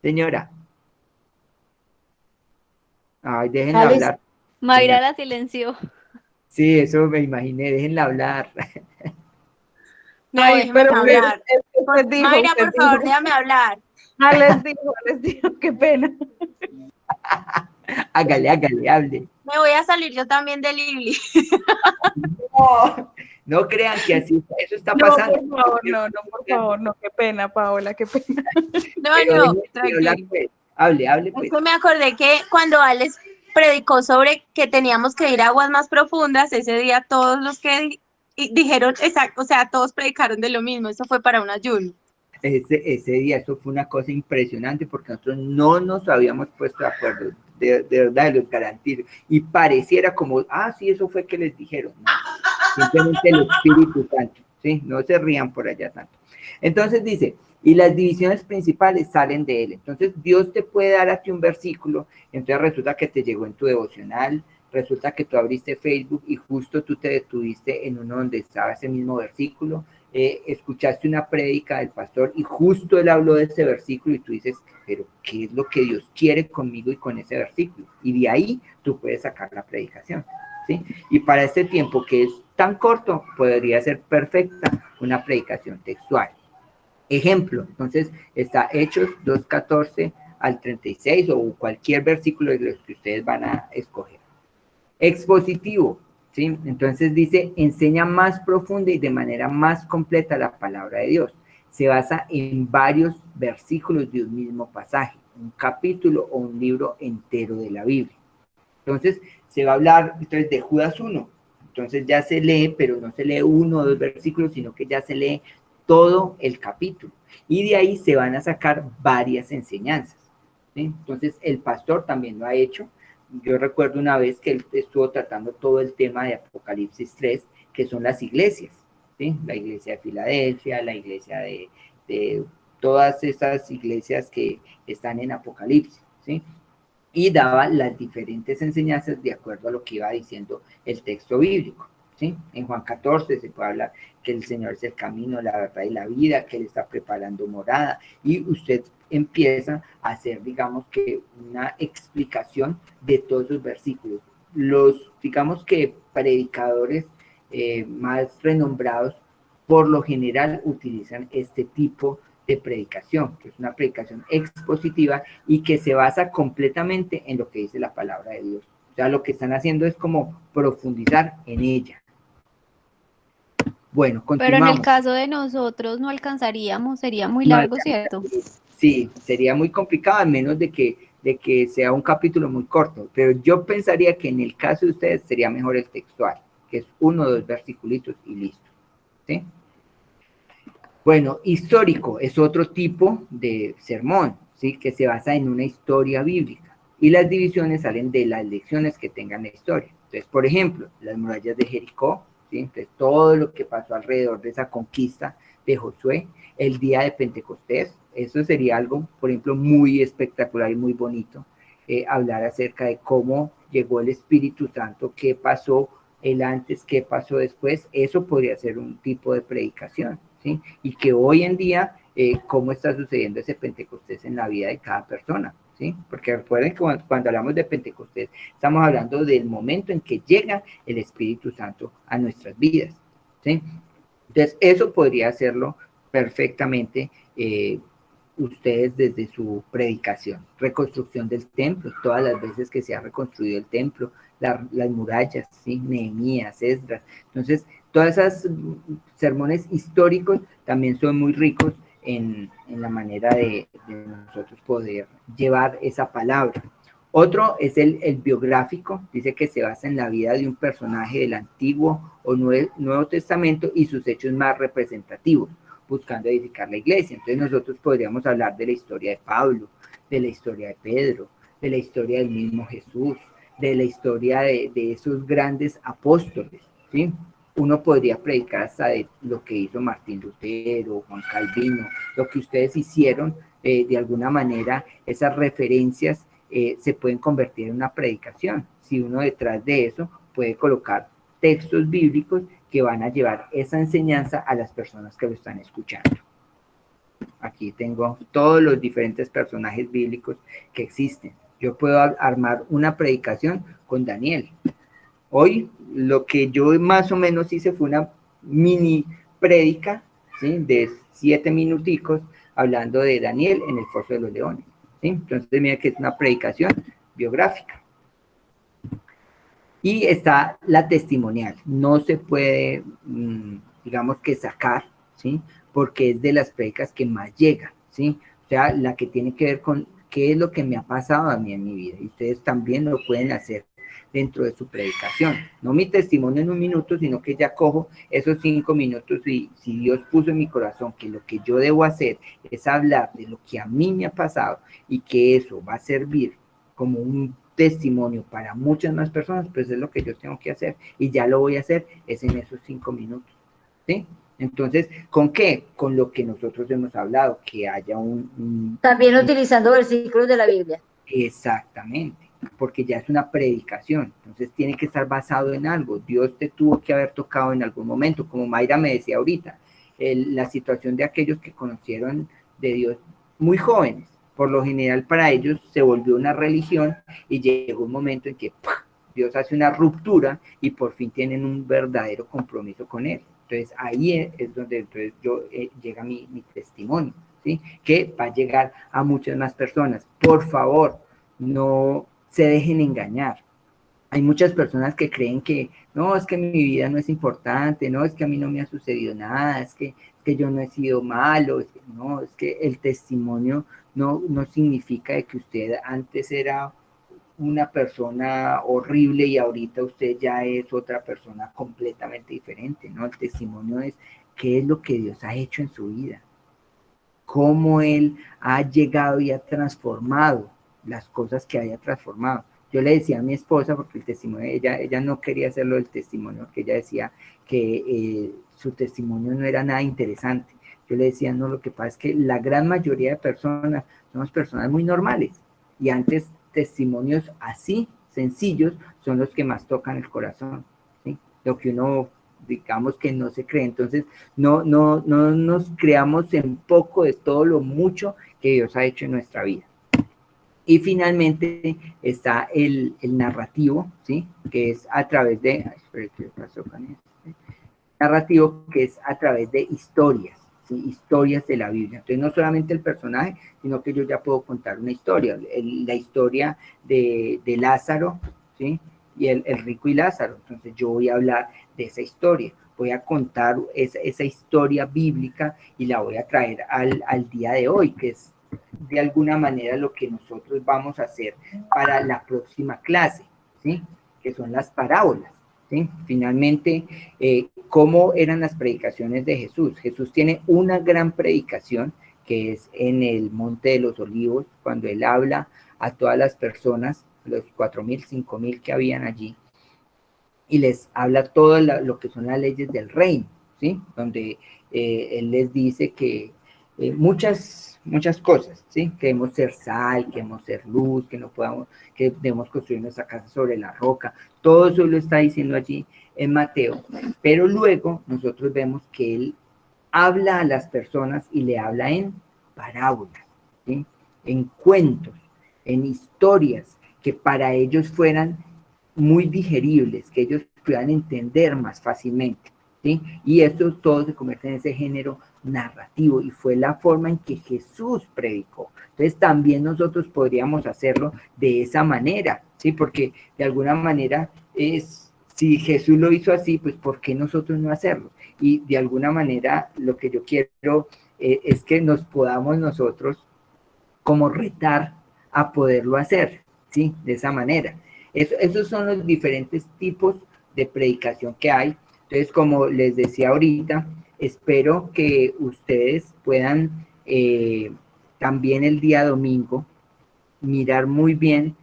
Señora. Ay, déjenla Alex, hablar. Mayra Señora. la silenció. Sí, eso me imaginé, déjenla hablar. no, Ay, déjeme pero hablar. usted dijo, Mayra, usted por favor, dijo. déjame hablar. Les dijo, qué pena. Hágale, hable. Me voy a salir yo también de Lili. No, no crean que así, eso está No, pasando. por favor, por favor, no, qué pena, Paola, qué pena. No, Pero no, déjenme tranquilo. hablar, pues. Hable, Es pues. que me acordé que cuando Alex predicó sobre que teníamos que ir a aguas más profundas, ese día todos los que dijeron, exacto, o sea, todos predicaron de lo mismo, eso fue para un ayuno. Ese día, eso fue una cosa impresionante porque nosotros no nos habíamos puesto de acuerdo, de verdad, los garantizo. Y pareciera como, sí, eso fue que les dijeron. No, simplemente el Espíritu Santo, ¿sí? No se rían por allá tanto. Entonces dice, y las divisiones principales salen de él. Entonces Dios te puede dar aquí un versículo, entonces resulta que te llegó en tu devocional, resulta que tú abriste Facebook y justo tú te detuviste en uno donde estaba ese mismo versículo, escuchaste una prédica del pastor y justo él habló de ese versículo y tú dices, pero ¿qué es lo que Dios quiere conmigo y con ese versículo? Y de ahí tú puedes sacar la predicación, ¿sí? Y para este tiempo que es tan corto, podría ser perfecta una predicación textual. Ejemplo, entonces está Hechos 2:14 al 36 o cualquier versículo de los que ustedes van a escoger. Expositivo, ¿sí? Entonces dice, enseña más profunda y de manera más completa la palabra de Dios. Se basa en varios versículos de un mismo pasaje, un capítulo o un libro entero de la Biblia. Entonces, se va a hablar entonces de Judas 1. Entonces ya se lee, pero no se lee uno o dos versículos, sino que ya se lee todo el capítulo. Y de ahí se van a sacar varias enseñanzas, ¿sí? Entonces, el pastor también lo ha hecho. Yo recuerdo una vez que él estuvo tratando todo el tema de Apocalipsis 3, que son las iglesias, ¿sí? La iglesia de Filadelfia, la iglesia de todas esas iglesias que están en Apocalipsis, ¿sí? Y daba las diferentes enseñanzas de acuerdo a lo que iba diciendo el texto bíblico, ¿sí? En Juan 14 se puede hablar que el Señor es el camino, la verdad y la vida, que Él está preparando morada, y usted empieza a hacer, digamos que, una explicación de todos esos versículos. Los, digamos que, predicadores más renombrados, por lo general, utilizan este tipo de predicación, que es una predicación expositiva y que se basa completamente en lo que dice la palabra de Dios. O sea, lo que están haciendo es como profundizar en ella. Bueno, continuamos. Pero en el caso de nosotros no alcanzaríamos, sería muy No largo, alcanza. ¿cierto? Sí, sería muy complicado, a menos de que sea un capítulo muy corto, pero yo pensaría que en el caso de ustedes sería mejor el textual, que es 1 o 2 versículos y listo, ¿sí? Bueno, histórico es otro tipo de sermón, ¿sí? Que se basa en una historia bíblica y las divisiones salen de las lecciones que tengan la historia. Entonces, por ejemplo, las murallas de Jericó, ¿sí? Entonces, todo lo que pasó alrededor de esa conquista de Josué, el día de Pentecostés, eso sería algo, por ejemplo, muy espectacular y muy bonito, hablar acerca de cómo llegó el Espíritu Santo, qué pasó el antes, qué pasó después, eso podría ser un tipo de predicación, ¿sí? Y que hoy en día, cómo está sucediendo ese Pentecostés en la vida de cada persona, ¿sí? Porque recuerden que cuando hablamos de Pentecostés, estamos hablando del momento en que llega el Espíritu Santo a nuestras vidas, ¿sí? Entonces, eso podría hacerlo perfectamente ustedes desde su predicación. Reconstrucción del templo, todas las veces que se ha reconstruido el templo, las murallas, ¿sí? Nehemías, Esdras. Entonces, todas esas sermones históricos también son muy ricos en la manera de nosotros poder llevar esa palabra. Otro es el biográfico, dice que se basa en la vida de un personaje del Antiguo o Nuevo Testamento y sus hechos más representativos. buscando edificar la iglesia. Entonces nosotros podríamos hablar de la historia de Pablo, de la historia de Pedro, de la historia del mismo Jesús, de la historia de esos grandes apóstoles, ¿sí? Uno podría predicar hasta de lo que hizo Martín Lutero, Juan Calvino, lo que ustedes hicieron, de alguna manera, esas referencias se pueden convertir en una predicación. Si uno detrás de eso puede colocar textos bíblicos que van a llevar esa enseñanza a las personas que lo están escuchando. Aquí tengo todos los diferentes personajes bíblicos que existen. Yo puedo armar una predicación con Daniel. Hoy lo que yo más o menos hice fue una mini prédica, ¿sí? De 7 minuticos hablando de Daniel en el Foso de los Leones, ¿sí? Entonces mira que es una predicación biográfica. Y está la testimonial. No se puede, digamos que sacar, ¿sí? Porque es de las prédicas que más llegan, ¿sí? O sea, la que tiene que ver con qué es lo que me ha pasado a mí en mi vida. Y ustedes también lo pueden hacer dentro de su predicación. No mi testimonio en 1 minuto, sino que ya cojo esos 5 minutos y si Dios puso en mi corazón que lo que yo debo hacer es hablar de lo que a mí me ha pasado y que eso va a servir como un testimonio para muchas más personas, pues es lo que yo tengo que hacer y ya lo voy a hacer es en esos 5 minutos, ¿sí? Entonces, ¿con qué? Con lo que nosotros hemos hablado, que haya También utilizando versículos de la Biblia. Exactamente, porque ya es una predicación, entonces tiene que estar basado en algo. Dios te tuvo que haber tocado en algún momento, como Mayra me decía ahorita, la situación de aquellos que conocieron de Dios muy jóvenes. Por lo general para ellos se volvió una religión y llegó un momento en que Dios hace una ruptura y por fin tienen un verdadero compromiso con Él. Entonces ahí es donde llega mi testimonio, ¿sí? Que va a llegar a muchas más personas. Por favor, no se dejen engañar. Hay muchas personas que creen que no, es que mi vida no es importante, no, es que a mí no me ha sucedido nada, es que yo no he sido malo, no, es que el testimonio no significa de que usted antes era una persona horrible y ahorita usted ya es otra persona completamente diferente, ¿no? El testimonio es qué es lo que Dios ha hecho en su vida, cómo Él ha llegado y ha transformado las cosas que haya transformado. Yo le decía a mi esposa, porque el testimonio, ella no quería hacerlo del testimonio, porque ella decía que su testimonio no era nada interesante. Yo le decía, no, lo que pasa es que la gran mayoría de personas somos personas muy normales, y antes testimonios así, sencillos, son los que más tocan el corazón, ¿sí? Lo que uno, digamos que no se cree. Entonces, no nos creamos en poco de todo lo mucho que Dios ha hecho en nuestra vida. Y finalmente está el narrativo, ¿sí? Que es a través de... ¿qué pasó con este? Narrativo que es a través de historias, ¿sí? Historias de la Biblia. Entonces, no solamente el personaje, sino que yo ya puedo contar una historia. La historia de Lázaro, ¿sí? Y el rico y Lázaro. Entonces, yo voy a hablar de esa historia. Voy a contar esa historia bíblica y la voy a traer al día de hoy, que es de alguna manera lo que nosotros vamos a hacer para la próxima clase, ¿sí? Que son las parábolas, ¿sí? Finalmente, ¿cómo eran las predicaciones de Jesús? Jesús tiene una gran predicación que es en el Monte de los Olivos, cuando Él habla a todas las personas, los 4,000, 5,000 que habían allí, y les habla todo lo que son las leyes del reino, ¿sí? Donde Él les dice que muchas cosas, ¿sí? Que debemos ser sal, que debemos ser luz, que debemos construir nuestra casa sobre la roca. Todo eso lo está diciendo allí en Mateo, pero luego nosotros vemos que Él habla a las personas y le habla en parábolas, ¿sí? En cuentos, en historias que para ellos fueran muy digeribles, que ellos puedan entender más fácilmente, ¿sí? Y esto todo se convierte en ese género narrativo y fue la forma en que Jesús predicó. Entonces también nosotros podríamos hacerlo de esa manera, ¿sí? Porque de alguna manera si Jesús lo hizo así, pues ¿por qué nosotros no hacerlo? Y de alguna manera lo que yo quiero es que nos podamos nosotros como retar a poderlo hacer, ¿sí? De esa manera. Esos son los diferentes tipos de predicación que hay. Entonces, como les decía ahorita, espero que ustedes puedan también el día domingo mirar muy bien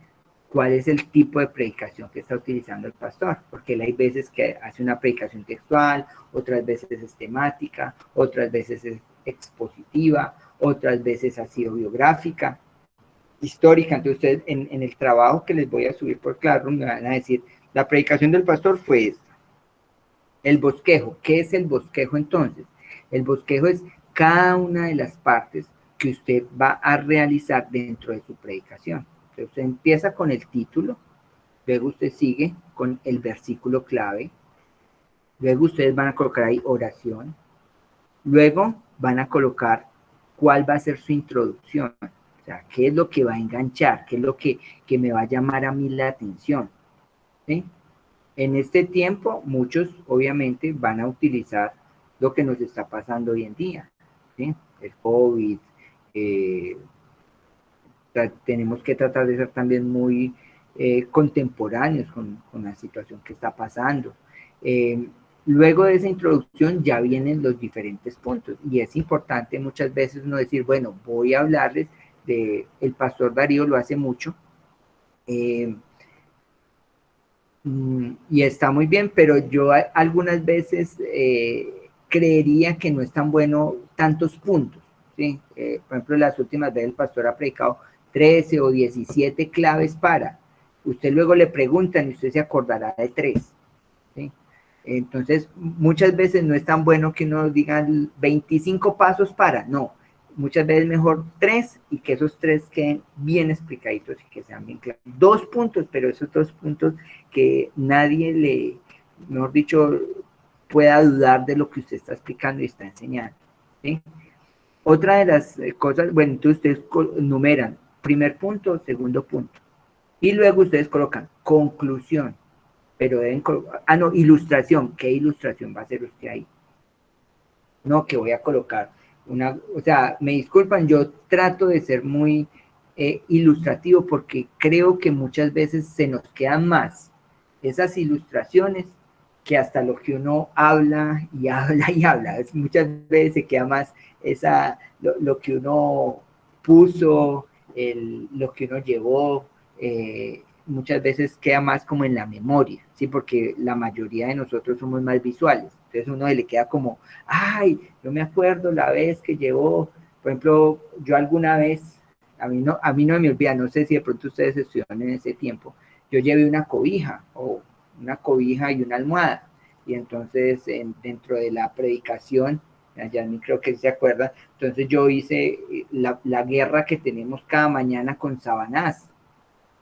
cuál es el tipo de predicación que está utilizando el pastor, porque él hay veces que hace una predicación textual, otras veces es temática, otras veces es expositiva, otras veces ha sido biográfica, histórica. Entonces ustedes en el trabajo que les voy a subir por Claro me van a decir, la predicación del pastor fue esta. El bosquejo, ¿qué es el bosquejo entonces? El bosquejo es cada una de las partes que usted va a realizar dentro de su predicación. Entonces usted empieza con el título, luego usted sigue con el versículo clave, luego ustedes van a colocar ahí oración, luego van a colocar cuál va a ser su introducción, o sea, qué es lo que va a enganchar, qué es lo que me va a llamar a mí la atención, ¿sí? En este tiempo, muchos obviamente van a utilizar lo que nos está pasando hoy en día, ¿sí? El COVID, tenemos que tratar de ser también muy contemporáneos con la situación que está pasando. Luego de esa introducción ya vienen los diferentes puntos y es importante muchas veces no decir, bueno, voy a hablarles de, el pastor Darío lo hace mucho, y está muy bien, pero yo algunas veces creería que no es tan bueno tantos puntos, ¿sí? Por ejemplo, las últimas veces el pastor ha predicado 13 o 17 claves para. Usted luego le preguntan y usted se acordará de 3, ¿sí? Entonces, muchas veces no es tan bueno que uno diga 25 pasos para, no. Muchas veces mejor 3 y que esos 3 queden bien explicaditos y que sean bien claros. 2 puntos, pero esos 2 puntos que nadie le, mejor dicho, pueda dudar de lo que usted está explicando y está enseñando, ¿sí? Otra de las cosas, bueno, entonces ustedes numeran primer punto, segundo punto. Y luego ustedes colocan conclusión, pero deben colocar, no, ilustración. ¿Qué ilustración va a hacer usted ahí? No, que voy a colocar una, o sea, me disculpan, yo trato de ser muy ilustrativo porque creo que muchas veces se nos quedan más esas ilustraciones que hasta lo que uno habla y habla y habla. Muchas veces se queda más lo que uno puso, lo que uno llevó, muchas veces queda más como en la memoria, ¿sí? Porque la mayoría de nosotros somos más visuales. Entonces uno le queda como, ay, yo me acuerdo la vez que llevó, por ejemplo, yo alguna vez, a mí no me olvida, no sé si de pronto ustedes estuvieron en ese tiempo, yo llevé una cobija y una almohada, y entonces dentro de la predicación, ya ni creo que se acuerda, entonces yo hice la guerra que tenemos cada mañana con Sabanás,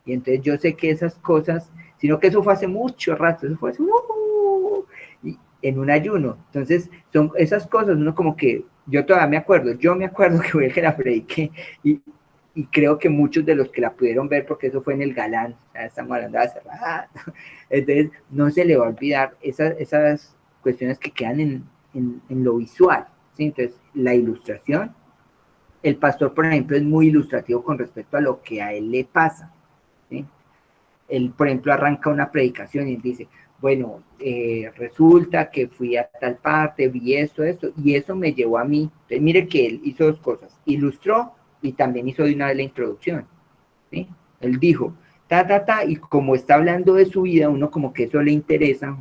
y entonces yo sé que esas cosas, sino que eso fue hace mucho rato, eso fue hace, en un ayuno, entonces son esas cosas, uno como que, yo todavía yo me acuerdo que fue el que la prediqué, y creo que muchos de los que la pudieron ver, porque eso fue en el Galán, ya estamos hablando de hace rato, entonces no se le va a olvidar esas cuestiones que quedan en lo visual, ¿sí? Entonces la ilustración, el pastor por ejemplo es muy ilustrativo con respecto a lo que a él le pasa, ¿sí? Él por ejemplo arranca una predicación y dice, bueno, resulta que fui a tal parte, vi esto, y eso me llevó a mí. Entonces mire que él hizo 2 cosas, ilustró y también hizo de una vez la introducción, ¿sí? Él dijo, y como está hablando de su vida, uno como que eso le interesa,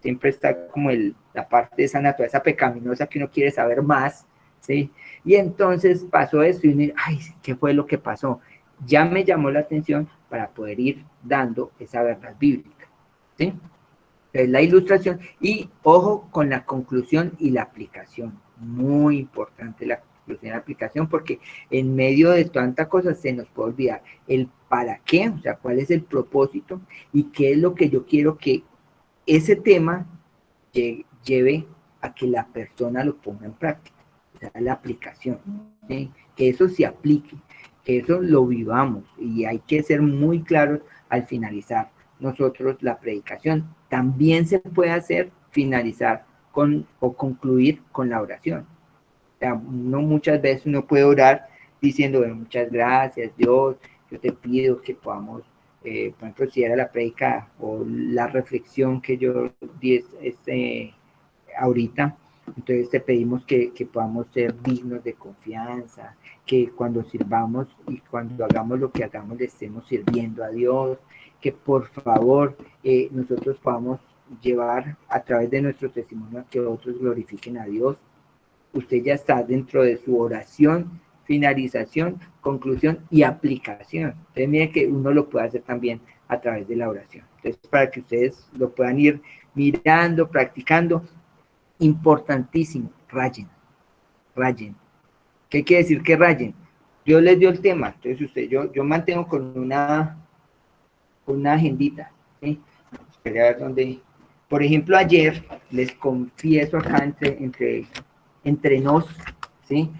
siempre está como la parte de esa naturaleza pecaminosa que uno quiere saber más, ¿sí? Y entonces pasó esto y uno dice, ay, ¿qué fue lo que pasó? Ya me llamó la atención para poder ir dando esa verdad bíblica, ¿sí? Entonces la ilustración y ojo con la conclusión y la aplicación, muy importante la conclusión y la aplicación porque en medio de tanta cosa se nos puede olvidar el para qué, o sea, cuál es el propósito y qué es lo que yo quiero que ese tema lleve a que la persona lo ponga en práctica, o sea, la aplicación, ¿sí? Que eso se aplique, que eso lo vivamos y hay que ser muy claros al finalizar nosotros la predicación. También se puede hacer finalizar o concluir con la oración. O sea, uno muchas veces uno puede orar diciendo, bueno, muchas gracias Dios, yo te pido que podamos, por ejemplo, si era la predica o la reflexión que yo di ahorita, Entonces te pedimos que podamos ser dignos de confianza, que cuando sirvamos y cuando hagamos lo que hagamos le estemos sirviendo a Dios, que por favor nosotros podamos llevar a través de nuestro testimonio a que otros glorifiquen a Dios. Usted ya está dentro de su oración, finalización, conclusión y aplicación. Entonces mire que uno lo puede hacer también a través de la oración. Entonces para que ustedes lo puedan ir mirando, practicando, importantísimo, rayen. ¿Qué quiere decir que rayen? Dios les dio el tema, entonces yo mantengo con una agendita, ¿sí? Espera a ver dónde. Por ejemplo, ayer les confieso acá entre nos, ¿sí?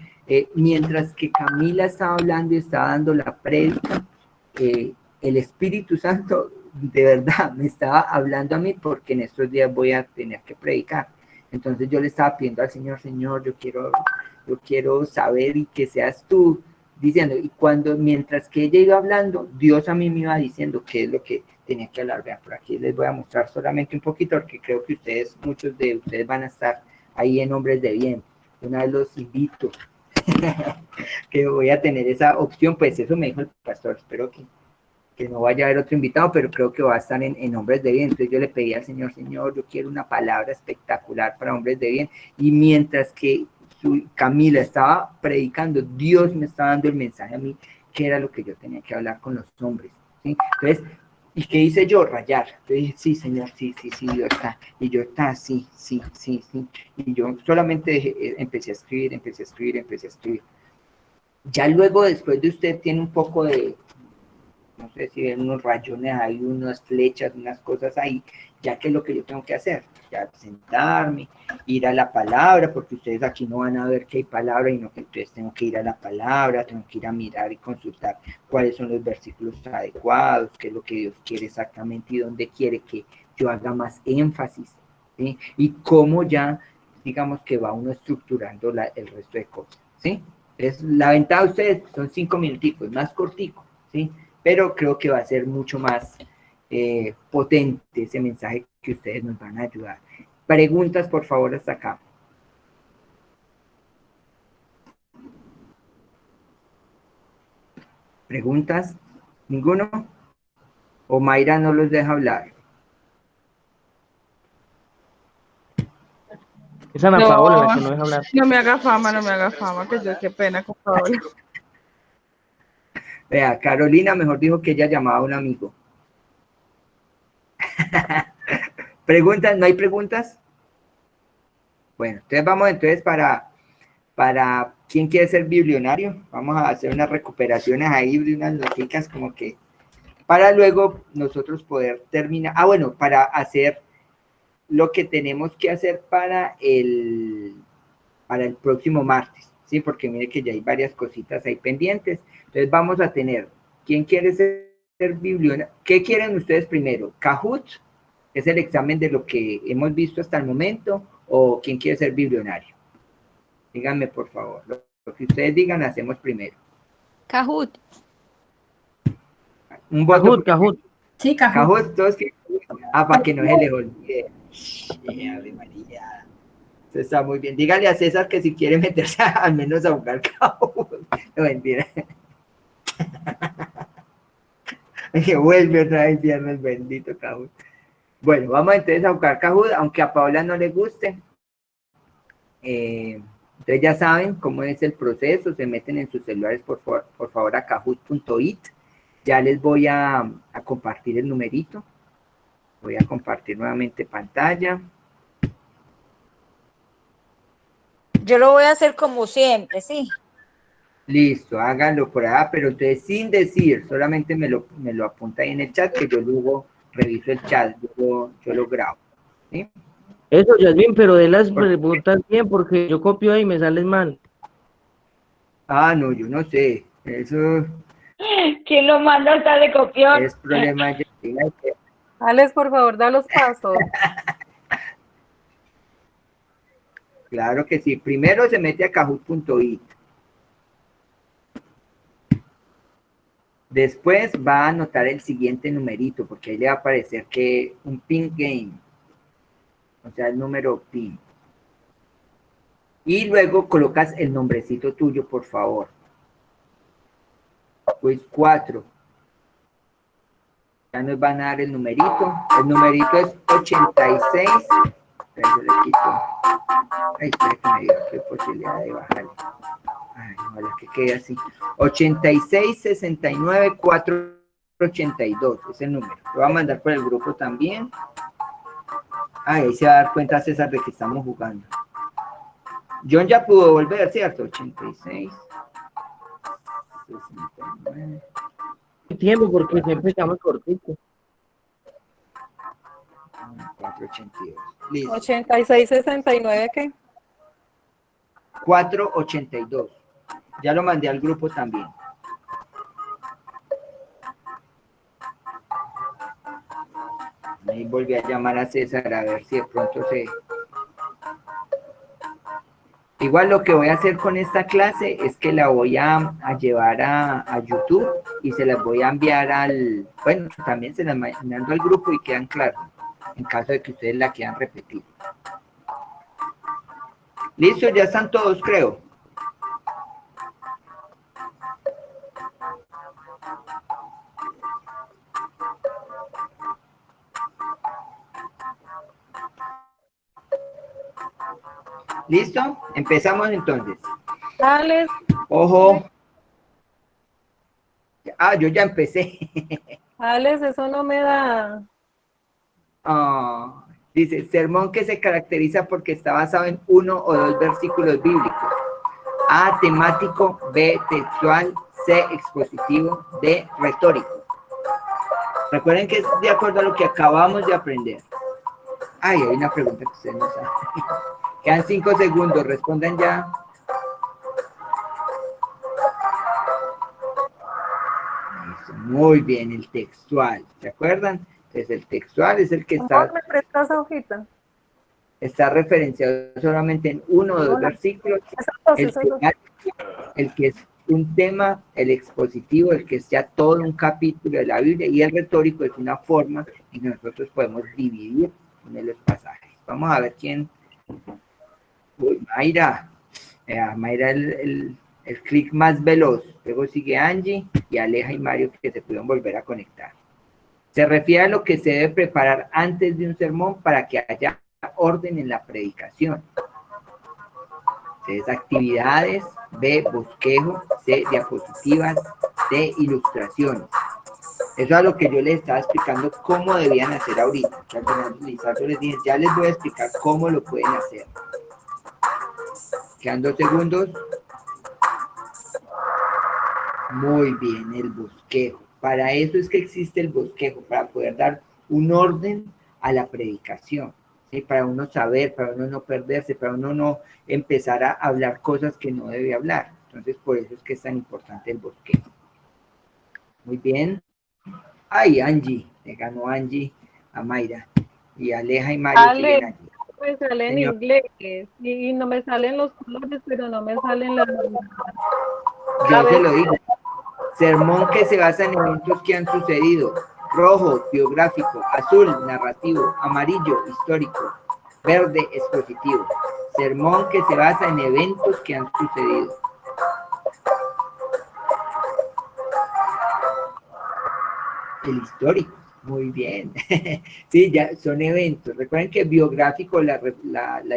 Mientras que Camila estaba hablando y estaba dando la prédica, el Espíritu Santo de verdad me estaba hablando a mí porque en estos días voy a tener que predicar. Entonces yo le estaba pidiendo al Señor, yo quiero saber y que seas tú diciendo, y mientras que ella iba hablando, Dios a mí me iba diciendo qué es lo que tenía que hablar. Vean, por aquí les voy a mostrar solamente un poquito, porque creo que muchos de ustedes van a estar ahí en Hombres de Bien. Una vez los invito, que voy a tener esa opción, pues eso me dijo el pastor, espero que no vaya a haber otro invitado, pero creo que va a estar en Hombres de Bien. Entonces yo le pedí al Señor, yo quiero una palabra espectacular para Hombres de Bien, y mientras que Camila estaba predicando, Dios me estaba dando el mensaje a mí, que era lo que yo tenía que hablar con los hombres, ¿sí? Entonces, ¿y qué hice yo? Rayar. Entonces dije, sí, Señor, sí, Dios está. Y yo está, sí. Y yo solamente empecé a escribir. Ya luego, después de usted, tiene un poco de, no sé si ven unos rayones ahí, unas flechas, unas cosas ahí, ya que es lo que yo tengo que hacer, ya sentarme, ir a la palabra, porque ustedes aquí no van a ver que hay palabra, y no que entonces tengo que ir a la palabra, tengo que ir a mirar y consultar cuáles son los versículos adecuados, qué es lo que Dios quiere exactamente y dónde quiere que yo haga más énfasis, ¿sí? Y cómo ya, digamos que va uno estructurando el resto de cosas, ¿sí? Es la ventaja de ustedes, son 5 minuticos, más cortico, ¿sí? Pero creo que va a ser mucho más potente ese mensaje que ustedes nos van a ayudar. Preguntas, por favor, hasta acá. ¿Preguntas? ¿Ninguno? ¿O Mayra no los deja hablar? Es Ana Paola la que no deja hablar. No me haga fama, que yo qué pena con Paola. Vea, Carolina mejor dijo que ella llamaba a un amigo. ¿Preguntas? ¿No hay preguntas? Bueno, entonces vamos para ¿quién quiere ser biblionario? Vamos a hacer unas recuperaciones ahí de unas noticias como que para luego nosotros poder terminar. Bueno, para hacer lo que tenemos que hacer para el próximo martes, ¿sí? Porque mire que ya hay varias cositas ahí pendientes. Entonces vamos a tener, ¿quién quiere ser biblionario? ¿Qué quieren ustedes primero? ¿Kahoot? ¿Es el examen de lo que hemos visto hasta el momento? ¿O quién quiere ser biblionario? Díganme, por favor. Lo que ustedes digan, hacemos primero. Kahoot. Un voto. Kahoot. Sí, Kahoot. Kahoot, todos que... para que no se les olvide. Ave María. Eso está muy bien. Dígale a César que si quiere meterse al menos a jugar Kahoot. No, mentira. Que vuelve otra vez viernes, bendito Kahoot. Bueno, vamos entonces a jugar Kahoot, aunque a Paola no le guste. Entonces ya saben cómo es el proceso, se meten en sus celulares por favor a kahoot.it. Ya les voy a compartir el numerito. Voy a compartir nuevamente pantalla. Yo lo voy a hacer como siempre, ¿sí? Listo, háganlo por allá, pero entonces sin decir, solamente me lo apunta ahí en el chat, que yo luego reviso el chat, yo lo grabo, ¿sí? Eso, Yasmin, pero de las preguntas bien, porque yo copio ahí y me salen mal. No, yo no sé, eso ¿Quién lo manda a estar de copión? es problema de... Alex, por favor, da los pasos. Claro que sí, primero se mete a kahoot.it. Después va a anotar el siguiente numerito, porque ahí le va a aparecer que un pin game, o sea, el número pin. Y luego colocas el nombrecito tuyo, por favor. Pues 4. Ya nos van a dar el numerito. El numerito es 86. Entonces le quito. Ay, espera que me dio qué posibilidad de bajarle. Ay, ojalá que quede así. 86 69 482 es el número. Lo voy a mandar por el grupo también. Ahí se va a dar cuenta César de que estamos jugando. John ya pudo volver, ¿cierto? 86 69. Tiempo, porque siempre estamos cortitos. 482. Listo. 86, 69, ¿qué? 482. Ya lo mandé al grupo también. Ahí volví a llamar a César a ver si de pronto se... Igual lo que voy a hacer con esta clase es que la voy a llevar a YouTube y se las voy a enviar al... Bueno, también se las mando al grupo y quedan claras, en caso de que ustedes la quieran repetir. Listo, ya están todos, creo. ¿Listo? Empezamos entonces. Alex, Ojo. Ah, yo ya empecé. Alex, eso no me da. Ah, dice, sermón que se caracteriza porque está basado en 1 o 2 versículos bíblicos. A, temático. B, textual. C, expositivo. D, retórico. Recuerden que es de acuerdo a lo que acabamos de aprender. Ay, hay una pregunta que ustedes no saben. Quedan 5 segundos, respondan ya. Eso, muy bien, el textual. ¿Se acuerdan? Entonces el textual es el que Amor, ¿me prestas esa hojita? está referenciado solamente en 1 o 2 versículos. El que es un tema, el expositivo, el que es ya todo un capítulo de la Biblia, y el retórico es una forma en que nosotros podemos dividir en los pasajes. Vamos a ver quién. Uy, Mayra. Mayra el clic más veloz. Luego sigue Angie y Aleja y Mario, que se pudieron volver a conectar. Se refiere a lo que se debe preparar antes de un sermón para que haya orden en la predicación. Entonces, actividades. B, bosquejo. C, diapositivas. D, ilustraciones. Eso es lo que yo les estaba explicando cómo debían hacer ahorita. Yo les dije, ya les voy a explicar cómo lo pueden hacer. Quedan 2 segundos. Muy bien, el bosquejo. Para eso es que existe el bosquejo, para poder dar un orden a la predicación, ¿sí? Para uno saber, para uno no perderse, para uno no empezar a hablar cosas que no debe hablar. Entonces, por eso es que es tan importante el bosquejo. Muy bien. Ay, Angie, le ganó Angie a Mayra. Y Aleja y Mario siguen allí. Me sale en Señor. inglés y no me salen los colores, pero no me salen las... Yo se lo digo. Sermón que se basa en eventos que han sucedido. Rojo, biográfico. Azul, narrativo. Amarillo, histórico. Verde, expositivo. Sermón que se basa en eventos que han sucedido. El histórico. Muy bien. Sí, ya son eventos. Recuerden que biográfico, la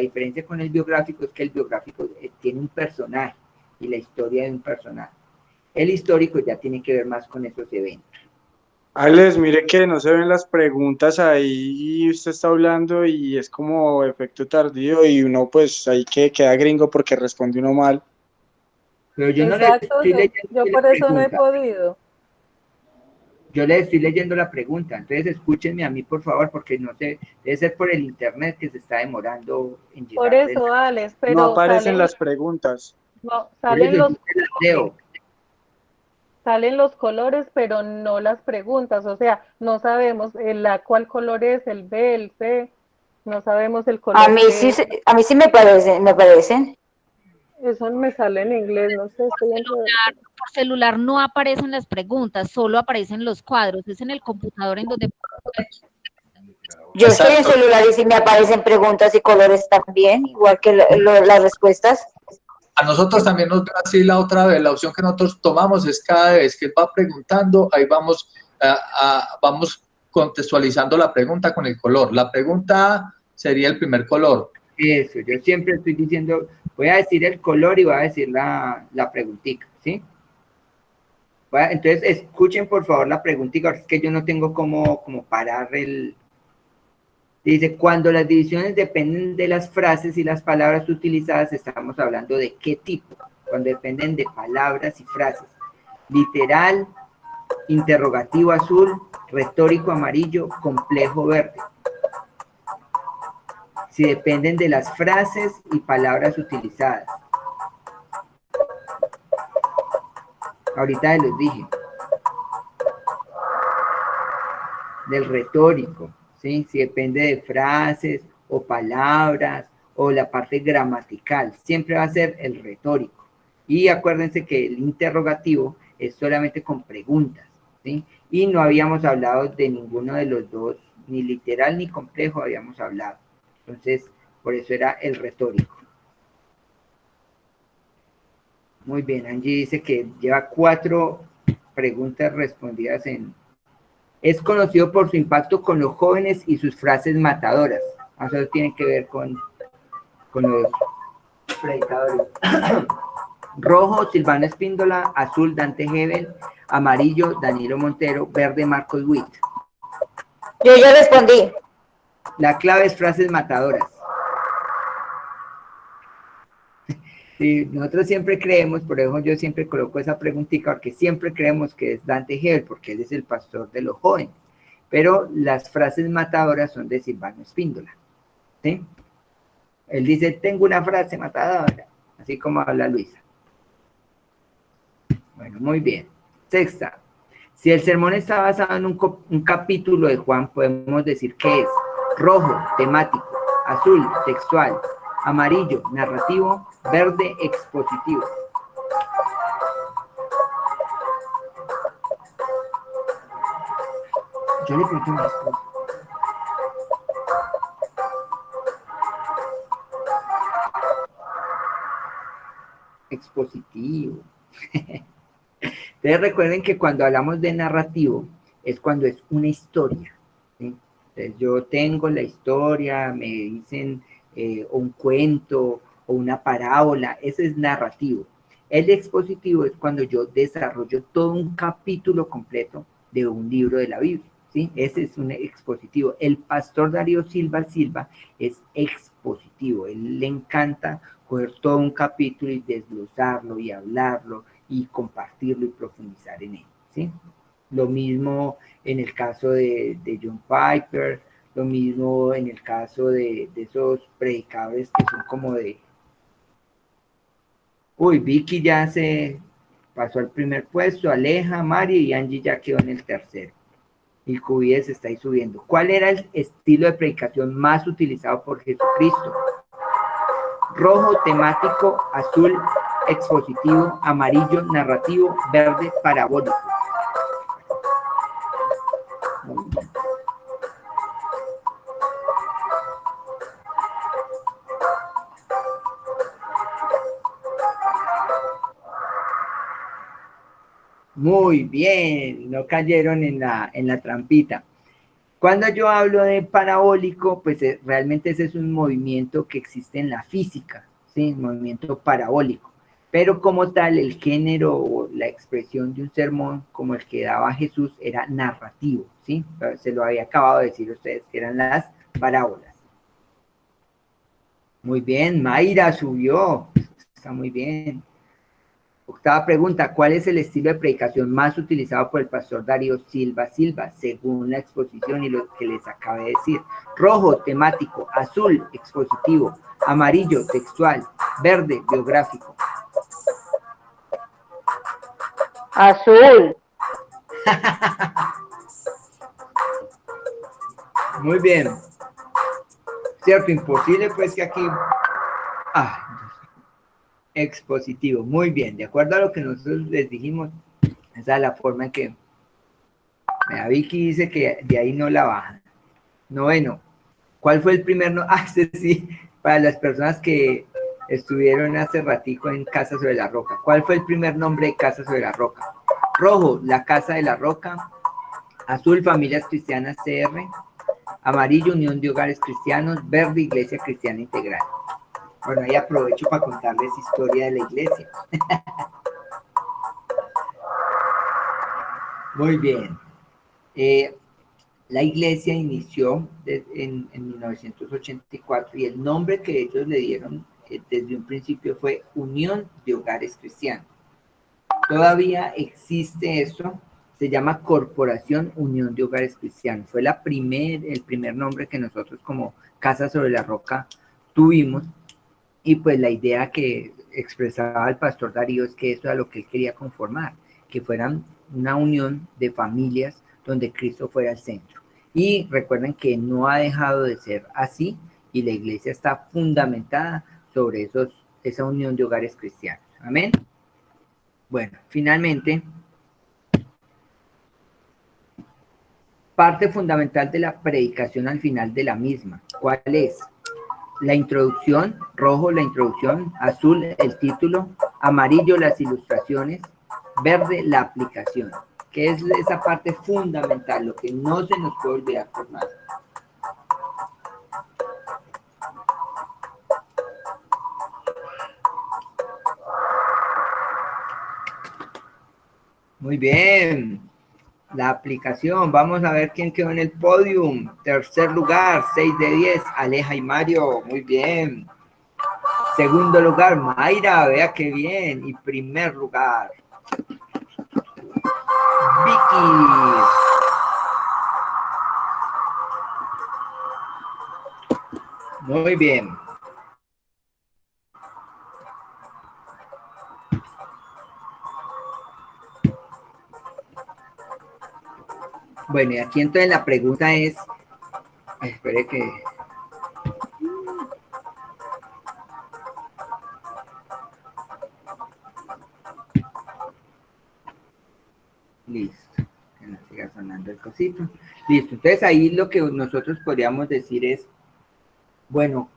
diferencia con el biográfico es que el biográfico tiene un personaje y la historia de un personaje. El histórico ya tiene que ver más con esos eventos. Alex, mire que no se ven las preguntas ahí y usted está hablando y es como efecto tardío y uno pues ahí que queda gringo porque responde uno mal. Pero yo Exacto, no le estoy leyendo yo por la eso no he pregunta. podido. Yo le estoy leyendo la pregunta, entonces escúchenme a mí, por favor, porque no sé, debe ser por el internet que se está demorando en llegar. Por eso, Alex, pero No aparecen salen, las preguntas. no, Por eso yo te las leo. salen los colores, pero no las preguntas. O sea, no sabemos cuál color es, el B, el C, no sabemos el color. A mí sí me parecen. Eso me sale en inglés, no sé, estoy en... Por celular no aparecen las preguntas, solo aparecen los cuadros. Es en el computador en donde... Yo estoy en Exacto. celular y si me aparecen preguntas y colores también, igual que las respuestas. A nosotros también nos da así la otra vez, la opción que nosotros tomamos es cada vez que él va preguntando, ahí vamos, vamos contextualizando la pregunta con el color. La pregunta A sería el primer color. Eso, yo siempre estoy diciendo, voy a decir el color y voy a decir la preguntita, ¿sí? Entonces, escuchen por favor la preguntita, es que yo no tengo como parar el... Dice, cuando las divisiones dependen de las frases y las palabras utilizadas, estamos hablando de qué tipo. Cuando dependen de palabras y frases. Literal, interrogativo azul, retórico amarillo, complejo verde. Si dependen de las frases y palabras utilizadas. Ahorita les dije. Del retórico. ¿Sí? Si depende de frases o palabras o la parte gramatical, siempre va a ser el retórico. Y acuérdense que el interrogativo es solamente con preguntas, ¿sí? Y no habíamos hablado de ninguno de los dos, ni literal ni complejo habíamos hablado. Entonces, por eso era el retórico. Muy bien, Angie dice que lleva 4 preguntas respondidas en... Es conocido por su impacto con los jóvenes y sus frases matadoras. Eso tiene que ver con los predicadores. Rojo, Silvano Espíndola. Azul, Dante Hebel. Amarillo, Danilo Montero. Verde, Marcos Witt. Yo ya respondí. La clave es frases matadoras. Sí, nosotros siempre creemos, por eso yo siempre coloco esa preguntita, porque siempre creemos que es Dante Hebel, porque él es el pastor de los jóvenes. Pero las frases matadoras son de Silvano Espíndola. ¿Sí? Él dice, tengo una frase matadora, así como habla Luisa. Bueno, muy bien. Sexta. Si el sermón está basado en un capítulo de Juan, podemos decir que es rojo, temático, azul, textual, amarillo, narrativo, verde, expositivo. Yo le pregunto a mi esposa. Expositivo. Ustedes recuerden que cuando hablamos de narrativo es cuando es una historia, ¿sí? Entonces yo tengo la historia, me dicen un cuento o una parábola, ese es narrativo. El expositivo es cuando yo desarrollo todo un capítulo completo de un libro de la Biblia, ¿sí? Ese es un expositivo. El pastor Darío Silva es expositivo, él le encanta coger todo un capítulo y desglosarlo y hablarlo y compartirlo y profundizar en él, ¿sí? Lo mismo en el caso de John Piper, lo mismo en el caso de esos predicadores que son como de... Uy, Vicky ya se pasó al primer puesto, Aleja, Mari y Angie ya quedó en el tercero. Y Cubides está ahí subiendo. ¿Cuál era el estilo de predicación más utilizado por Jesucristo? Rojo, temático, azul, expositivo, amarillo, narrativo, verde, parabólico. Muy bien, no cayeron en la trampita. Cuando yo hablo de parabólico, pues realmente ese es un movimiento que existe en la física, ¿sí? Movimiento parabólico. Pero como tal, el género o la expresión de un sermón como el que daba Jesús era narrativo, ¿sí? Se lo había acabado de decir a ustedes, que eran las parábolas. Muy bien, Mayra subió, está muy bien. Octava pregunta, ¿cuál es el estilo de predicación más utilizado por el pastor Darío Silva, según la exposición y lo que les acabé de decir? Rojo, temático, azul, expositivo, amarillo, textual, verde, biográfico. Azul. Muy bien. Cierto, imposible pues que aquí... expositivo, muy bien, de acuerdo a lo que nosotros les dijimos, esa es la forma en que Vicky dice que de ahí no la bajan. Noveno. ¿Cuál fue el primer nombre? Ah, sí, para las personas que estuvieron hace ratico en Casa sobre la Roca. ¿Cuál fue el primer nombre de Casa sobre la Roca? Rojo, la Casa de la Roca. Azul, Familias Cristianas CR. Amarillo, Unión de Hogares Cristianos. Verde, Iglesia Cristiana Integral. Bueno, ahí aprovecho para contarles historia de la iglesia. Muy bien. La iglesia inició en 1984 y el nombre que ellos le dieron desde un principio fue Unión de Hogares Cristianos. Todavía existe eso, se llama Corporación Unión de Hogares Cristianos. Fue el primer nombre que nosotros como Casa sobre la Roca tuvimos, y pues la idea que expresaba el pastor Darío es que eso era lo que él quería conformar, que fueran una unión de familias donde Cristo fuera el centro. Y recuerden que no ha dejado de ser así, y la iglesia está fundamentada sobre esa unión de hogares cristianos. Amén. Bueno, finalmente, parte fundamental de la predicación al final de la misma. ¿Cuál es? La introducción, rojo la introducción, azul el título, amarillo las ilustraciones, verde la aplicación, que es esa parte fundamental, lo que no se nos puede olvidar por nada. Muy bien. La aplicación, vamos a ver quién quedó en el podium. Tercer lugar, 6 de 10, Aleja y Mario, muy bien. Segundo lugar, Mayra, vea qué bien. Y primer lugar, Vicky. Muy bien. Bueno, y aquí entonces la pregunta es, espere que... Listo, que no siga sonando el cosito. Listo, entonces ahí lo que nosotros podríamos decir es, bueno,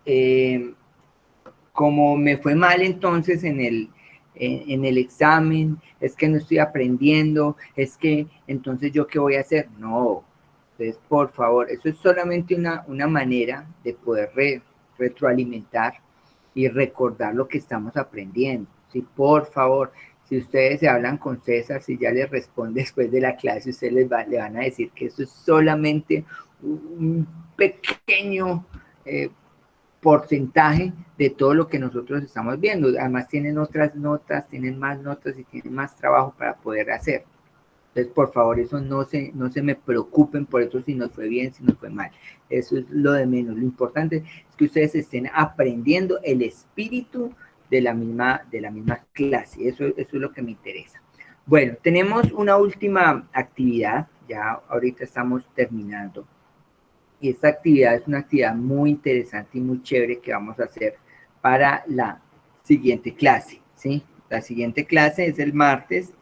como me fue mal entonces en el examen, es que no estoy aprendiendo, es que entonces yo qué voy a hacer. No, entonces por favor, eso es solamente una manera de poder retroalimentar y recordar lo que estamos aprendiendo. Sí, por favor, si ustedes se hablan con César, si ya les responde después de la clase, ustedes le van a decir que eso es solamente un pequeño porcentaje de todo lo que nosotros estamos viendo. Además tienen otras notas, tienen más notas y tienen más trabajo para poder hacer. Entonces, por favor, eso no se me preocupen por eso, si nos fue bien, si nos fue mal. Eso es lo de menos. Lo importante es que ustedes estén aprendiendo el espíritu de la misma clase. Eso es lo que me interesa. Bueno, tenemos una última actividad. Ya ahorita estamos terminando. Y esta actividad es una actividad muy interesante y muy chévere que vamos a hacer para la siguiente clase, ¿sí? La siguiente clase es el martes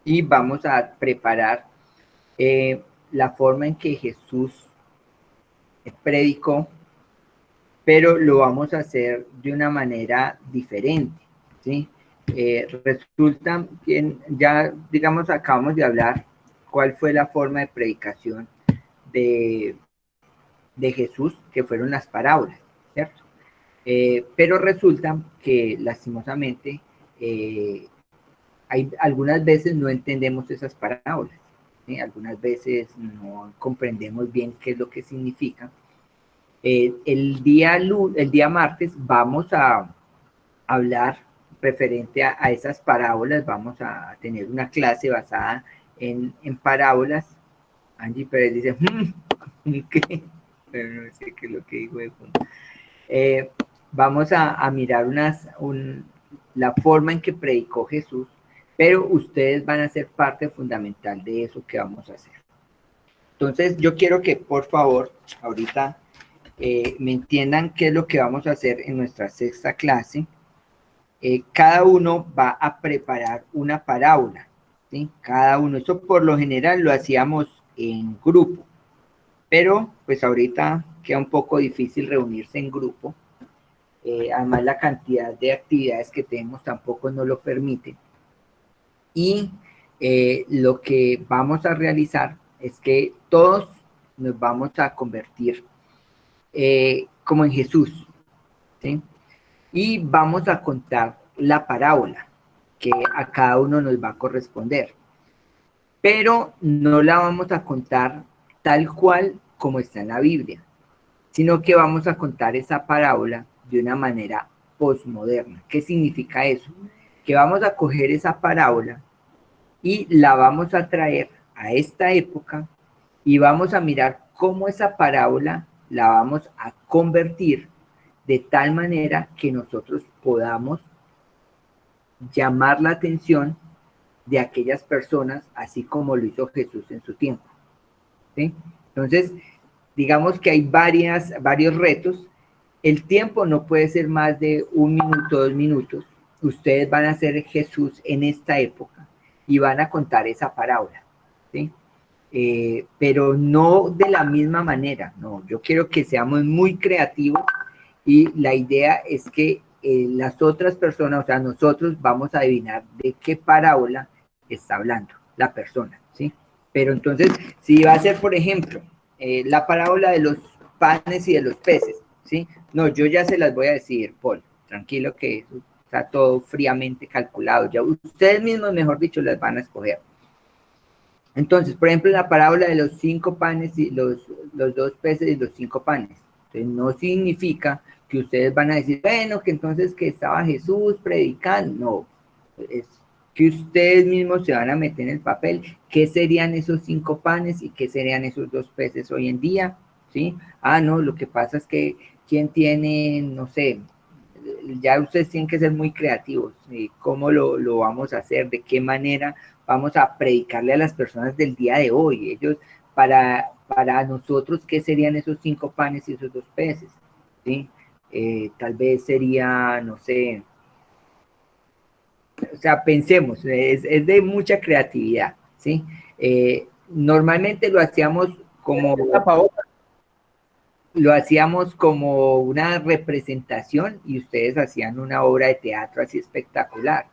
y vamos a preparar la forma en que Jesús predicó, pero lo vamos a hacer de una manera diferente, ¿sí? Resulta que ya, digamos, acabamos de hablar cuál fue la forma de predicación de Jesús, que fueron las parábolas, ¿cierto? Pero resulta que lastimosamente algunas veces no entendemos esas parábolas, ¿sí? Algunas veces no comprendemos bien qué es lo que significa. El día martes vamos a hablar referente a esas parábolas, vamos a tener una clase basada en parábolas. Angie Pérez dice, ¿qué? Pero no sé qué es lo que digo de fondo. Vamos a mirar la forma en que predicó Jesús, pero ustedes van a ser parte fundamental de eso que vamos a hacer. Entonces, yo quiero que, por favor, ahorita me entiendan qué es lo que vamos a hacer en nuestra sexta clase. Cada uno va a preparar una parábola, ¿sí? Cada uno, eso por lo general lo hacíamos en grupo. pero pues ahorita queda un poco difícil reunirse en grupo. Además la cantidad de actividades que tenemos tampoco nos lo permite. Y lo que vamos a realizar es que todos nos vamos a convertir como en Jesús, ¿sí? Y vamos a contar la parábola que a cada uno nos va a corresponder, pero no la vamos a contar tal cual como está en la Biblia, sino que vamos a contar esa parábola de una manera posmoderna. ¿Qué significa eso? Que vamos a coger esa parábola y la vamos a traer a esta época y vamos a mirar cómo esa parábola la vamos a convertir de tal manera que nosotros podamos llamar la atención de aquellas personas, así como lo hizo Jesús en su tiempo, ¿sí? Entonces, digamos que hay varios retos. El tiempo no puede ser más de 1 minuto, 2 minutos. Ustedes van a ser Jesús en esta época y van a contar esa parábola, ¿sí? Pero no de la misma manera, no. Yo quiero que seamos muy creativos y la idea es que las otras personas, o sea, nosotros vamos a adivinar de qué parábola está hablando la persona, ¿sí? Pero entonces, si va a ser, por ejemplo, la parábola de los panes y de los peces, ¿sí? No, yo ya se las voy a decir, Paul, tranquilo que está todo fríamente calculado, ya ustedes mismos, mejor dicho, las van a escoger. Entonces, por ejemplo, la parábola de los 5 panes y los 2 peces y los 5 panes, entonces no significa que ustedes van a decir, bueno, que entonces que estaba Jesús predicando, no, es que ustedes mismos se van a meter en el papel, ¿qué serían esos 5 panes y qué serían esos 2 peces hoy en día? ¿Sí? Ah, no, lo que pasa es que ¿quién tiene, no sé, ya ustedes tienen que ser muy creativos, ¿cómo lo vamos a hacer? ¿De qué manera vamos a predicarle a las personas del día de hoy? Ellos, para nosotros, ¿qué serían esos 5 panes y esos 2 peces? ¿Sí? Tal vez sería, no sé, o sea, pensemos, es de mucha creatividad, ¿sí? Normalmente lo hacíamos como una representación y ustedes hacían una obra de teatro así espectacular,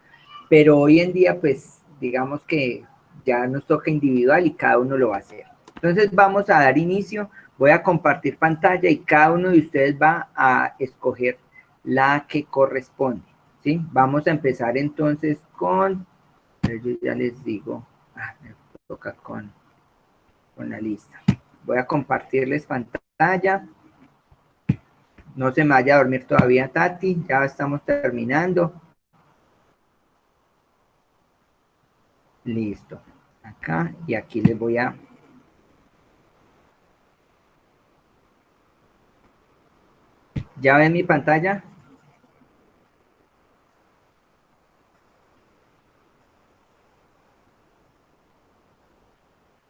pero hoy en día, pues, digamos que ya nos toca individual y cada uno lo va a hacer. Entonces vamos a dar inicio, voy a compartir pantalla y cada uno de ustedes va a escoger la que corresponde, ¿sí? Vamos a empezar entonces con, yo ya les digo, me toca con la lista. Voy a compartirles pantalla. No se me vaya a dormir todavía, Tati, ya estamos terminando. Listo. Acá y aquí les voy a... ¿Ya ven mi pantalla?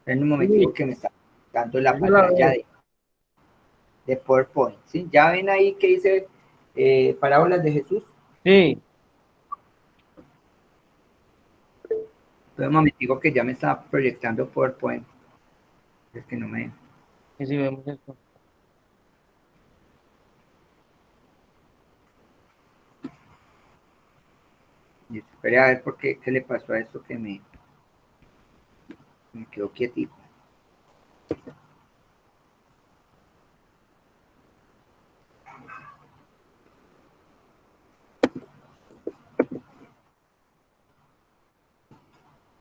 En un momentito que me está dando la pantalla de PowerPoint, ¿sí? ¿Ya ven ahí que dice parábolas de Jesús? Sí. Un momentico que ya me está proyectando PowerPoint. Es que no me... Que si vemos esto. Espera a ver por qué le pasó a esto que me quedó quietico.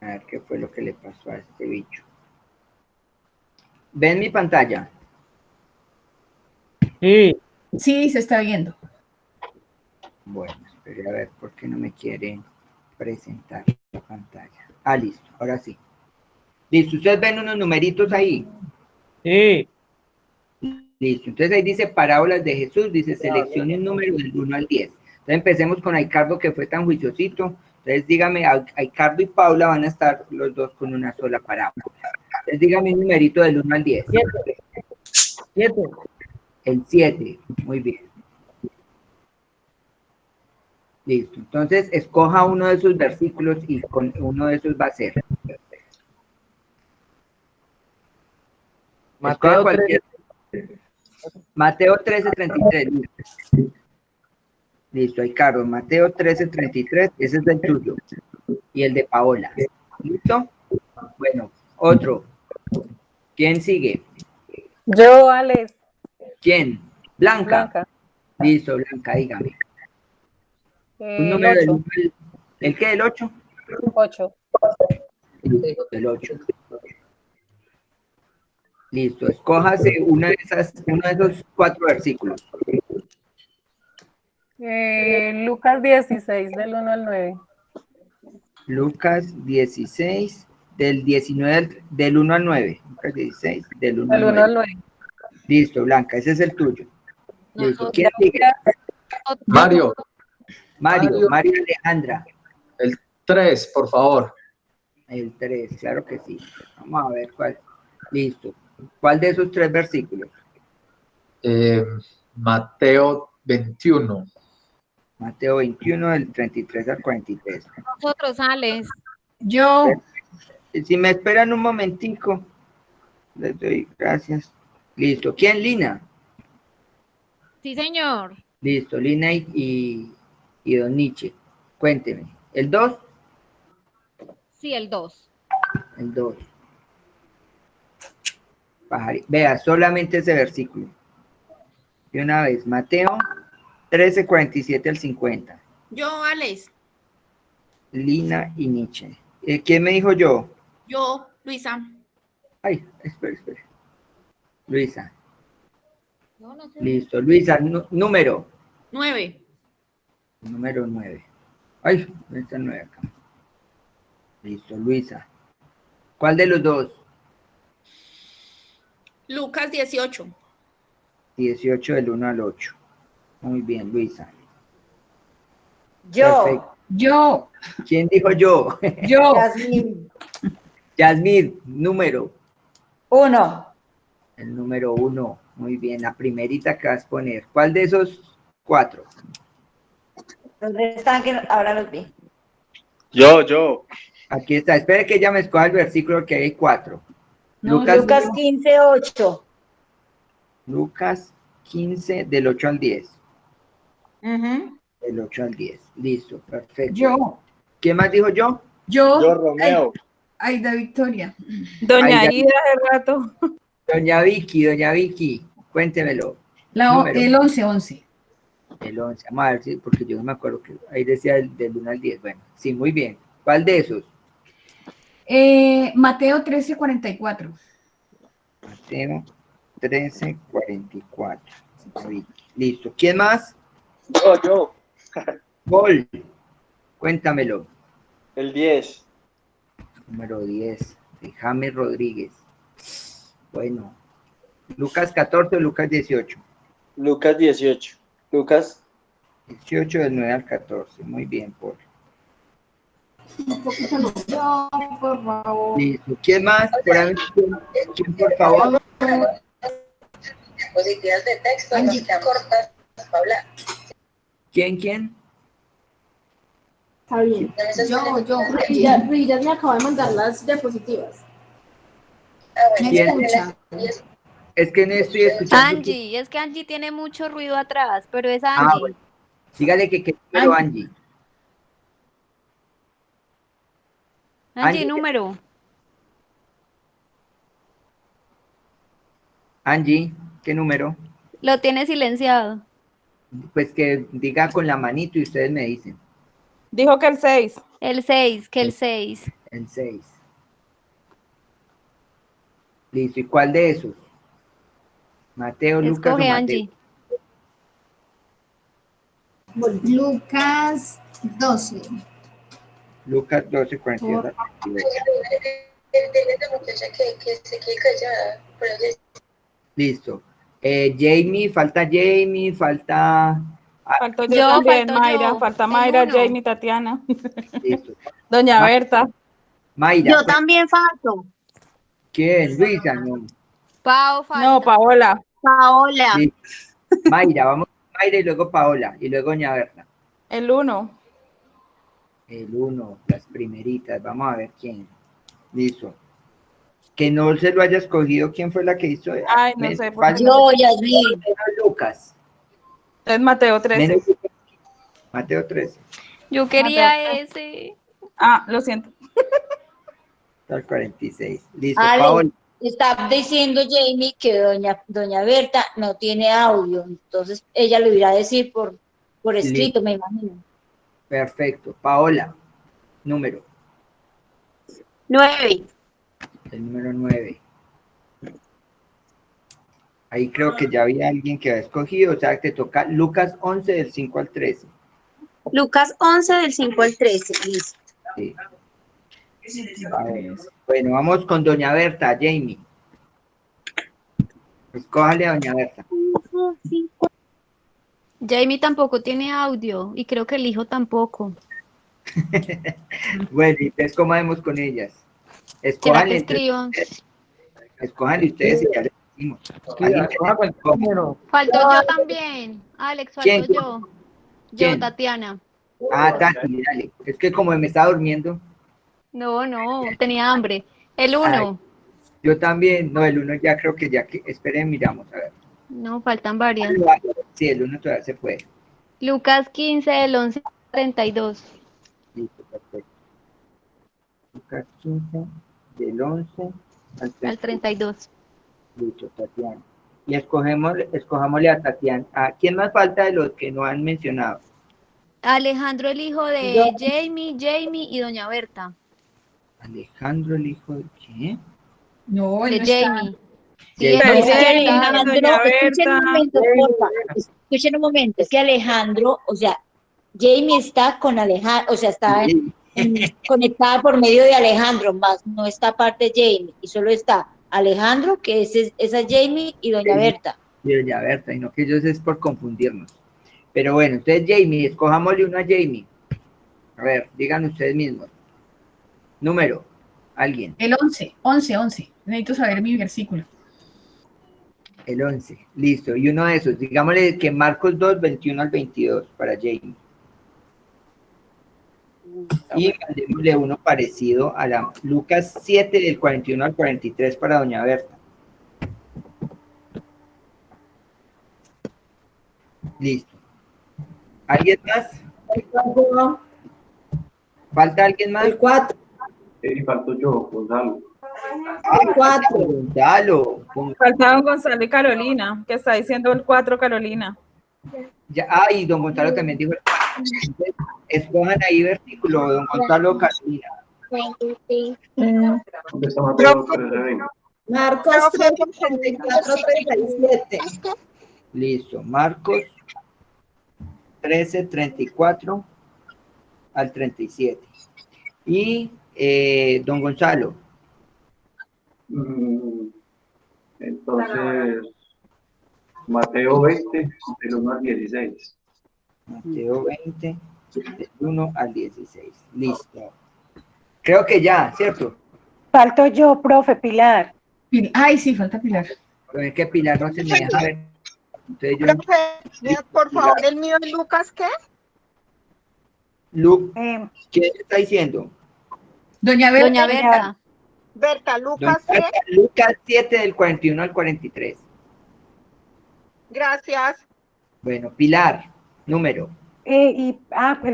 A ver qué fue lo que le pasó a este bicho. ¿Ven mi pantalla? Sí. Sí, se está viendo. Bueno, espere a ver por qué no me quiere presentar la pantalla. Ah, listo, ahora sí. Listo, ¿ustedes ven unos numeritos ahí? Sí. Listo, entonces ahí dice parábolas de Jesús, dice seleccione un número del 1 al 10. Entonces empecemos con Aicardo, que fue tan juiciosito. Entonces dígame, Aicardo y Paula van a estar los dos con una sola parábola. Entonces dígame un numerito del 1 al 10. 7. El 7, muy bien. Listo, entonces escoja uno de esos versículos y con uno de esos va a ser. Mateo cualquier. Mateo 13:33. Listo, ahí Carlos. Mateo 13:33, ese es el tuyo. Y el de Paola. ¿Listo? Bueno, otro. ¿Quién sigue? Yo, Alex. ¿Quién? Blanca. Blanca. Listo, Blanca, dígame. Un El número del 8. ¿El qué? ¿El 8? 8. El 8. Listo, escójase uno de esos 4 versículos. Lucas 16, del 1 al 9. Lucas 16, del 19, del 1 al 9. Lucas 16, del 1 Del al 1 al 9. 9. Listo, Blanca, ese es el tuyo. Listo, ¿quién sigue? Mario, Mario Alejandra. el 3, por favor. El 3, claro que sí. Vamos a ver cuál. Listo. ¿Cuál de esos 3 versículos? Mateo 21. Mateo 21, del 33 al 43. Nosotros, Alex. Yo. Si me esperan un momentico, les doy gracias. Listo. ¿Quién? Lina. Sí, señor. Listo, Lina y Don Nietzsche. Cuénteme. ¿El 2? Sí, el 2. El 2. Vea, solamente ese versículo. De una vez, Mateo 13, 47 al 50. Yo, Alex. Lina y Nietzsche. ¿Quién me dijo yo? Yo, Luisa. Ay, espera. Luisa. No, no sé. Listo, Luisa, número. 9. Número 9. Ay, está el 9 acá. Listo, Luisa. ¿Cuál de los dos? Lucas 18. 18 del 1 al 8. Muy bien, Luisa. Yo. Perfecto. Yo. ¿Quién dijo yo? Yo. Yasmín. Yasmín, número. 1. El número 1. Muy bien, la primerita que vas a poner. ¿Cuál de esos 4? ¿Dónde están? Que ahora los vi. Yo. Aquí está. Espere que ella me escoja el versículo que hay 4. No, Lucas 15, 8. Lucas 15, del 8 al 10. Del 8 al 10. Listo, perfecto. Yo. ¿Quién más dijo yo? Yo. Romeo. Aida Victoria. Doña Aida. Ida hace rato. Doña Vicky, cuéntemelo. El 11. El 11, vamos a ver si, porque yo no me acuerdo que ahí decía del 1 al 10. Bueno, sí, muy bien. ¿Cuál de esos? Mateo 13, 44. Mateo 13, 44. Listo. ¿Quién más? Yo. Paul, cuéntamelo. El 10. Número 10, de James Rodríguez. Bueno, Lucas 14 o Lucas 18. Lucas 18. Lucas 18 del 9 al 14. Muy bien, Paul. Un poquito no. Yo, por favor. Listo. ¿Quién más? ¿Quién, por favor? Diapositivas de texto, Angie. no cortas para hablar. ¿Quién? Está bien. Yo. Ya me acabo de mandar las diapositivas. ¿Me ¿Quién? escucha? Es que no estoy escuchando. Angie, es que Angie tiene mucho ruido atrás, pero es Ah, Angie. bueno. Dígale que número Angie. Angie, número. Angie, ¿qué número? Lo tiene silenciado. Pues que diga con la manito y ustedes me dicen. Dijo que el 6. El 6, que el 6. El 6. Listo, ¿y cuál de esos? Mateo, Lucas o Escoge Mateo. Angie. Lucas 12. Lucas 12, 42. Dile a la muchacha que se quede callada. Pero Listo. Jamie, falta Jamie, falta... Faltó yo también, falto Mayra. yo. Falta El Mayra, 1. Jamie, Tatiana. Listo. Doña Berta. Mayra. Yo también falto. ¿Quién? Luisa, no. Pau, falta. No, Paola. Paola. Listo. Mayra, vamos. Mayra y luego Paola y luego Doña Berta. El 1. El 1, las primeritas. Vamos a ver quién. Listo. que no se lo haya escogido. ¿Quién fue la que hizo? Ay, no sé. Falta Yo, Yasmin. Lucas. Es Mateo 13. Menos Mateo 13. Yo quería ese. Ah, lo siento. Al 46. Listo, Ale, Paola. está diciendo Jamie que doña Berta no tiene audio, entonces ella lo irá a decir por escrito, me imagino. Perfecto. Paola, número. 9. El número 9. Ahí creo que ya había alguien que había escogido, o sea, te toca Lucas 11 del 5 al 13. Lucas 11 del 5 al 13, listo. Sí. A ver, bueno, vamos con doña Berta, Jamie. Escójale a doña Berta. Jamie tampoco tiene audio y creo que el hijo tampoco. Bueno, y entonces, ¿cómo vamos con ellas? ¿Será que Escójanle, escriban? escójanle ustedes y ya les decimos. Faltó yo también. Alex, ¿Quién? faltó yo. ¿Quién? Yo, Tatiana. Ah, Tati, dale. Es que como me estaba durmiendo. No, tenía hambre. El 1. Yo también, no, el 1 ya creo que ya que, esperen, miramos, a ver. No, faltan varias. Sí, el 1 todavía se puede. Lucas 15 del 11 al 32. Listo, perfecto. Lucas 15, del 11 Al 32. Listo, Tatiana. Y escojámosle a Tatiana. ¿A quién más falta de los que no han mencionado? Alejandro, el hijo de Jamie y doña Berta. Alejandro, el hijo de quién? No, De él no está. Jamie. Sí, No, es que Jamie, Alejandro, doña escuchen un Berta. momento, porfa, escuchen un momento, es que Alejandro, o sea, Jamie está con Alejandro, o sea, está conectada por medio de Alejandro, más no está parte de Jamie, y solo está Alejandro, que esa es Jamie, y doña Berta. Y doña Berta, y no que ellos es por confundirnos. Pero bueno, entonces Jamie, escojámosle uno a Jamie. A ver, digan ustedes mismos. Número, alguien. El 11. Necesito saber mi versículo. El 11, listo. Y uno de esos, digámosle que Marcos 2, 21 al 22 para Jamie. Y mandémosle uno parecido a la Lucas 7 del 41 al 43 para doña Berta. Listo. ¿Alguien más? ¿Falta alguien más? El 4. Sí, falto yo, Gonzalo. El 4. Gonzalo. Faltaban Gonzalo y Carolina, que está diciendo el 4 Carolina. Ya, y don Gonzalo también dijo el 4. Entonces, escojan ahí versículo, don Gonzalo, Carolina. ¿Dónde está Mateo? Marcos 13, 34, 37. Listo, Marcos 13, 34 al 37. Y don Gonzalo. Entonces, Mateo 20, del 1 al 16. Mateo 20, del 1 al 16. Listo. Creo que ya, ¿cierto? Falto yo, profe Pilar. Ay, sí, falta Pilar. Pero es que Pilar no se me deja ver. Entonces yo... Profe, por favor, el mío es Lucas, ¿qué? ¿Quién está diciendo? Doña Berta. Doña Berta. Berta, Lucas, ¿qué? Lucas 7 del 41 al 43. Gracias. Bueno, Pilar, número. El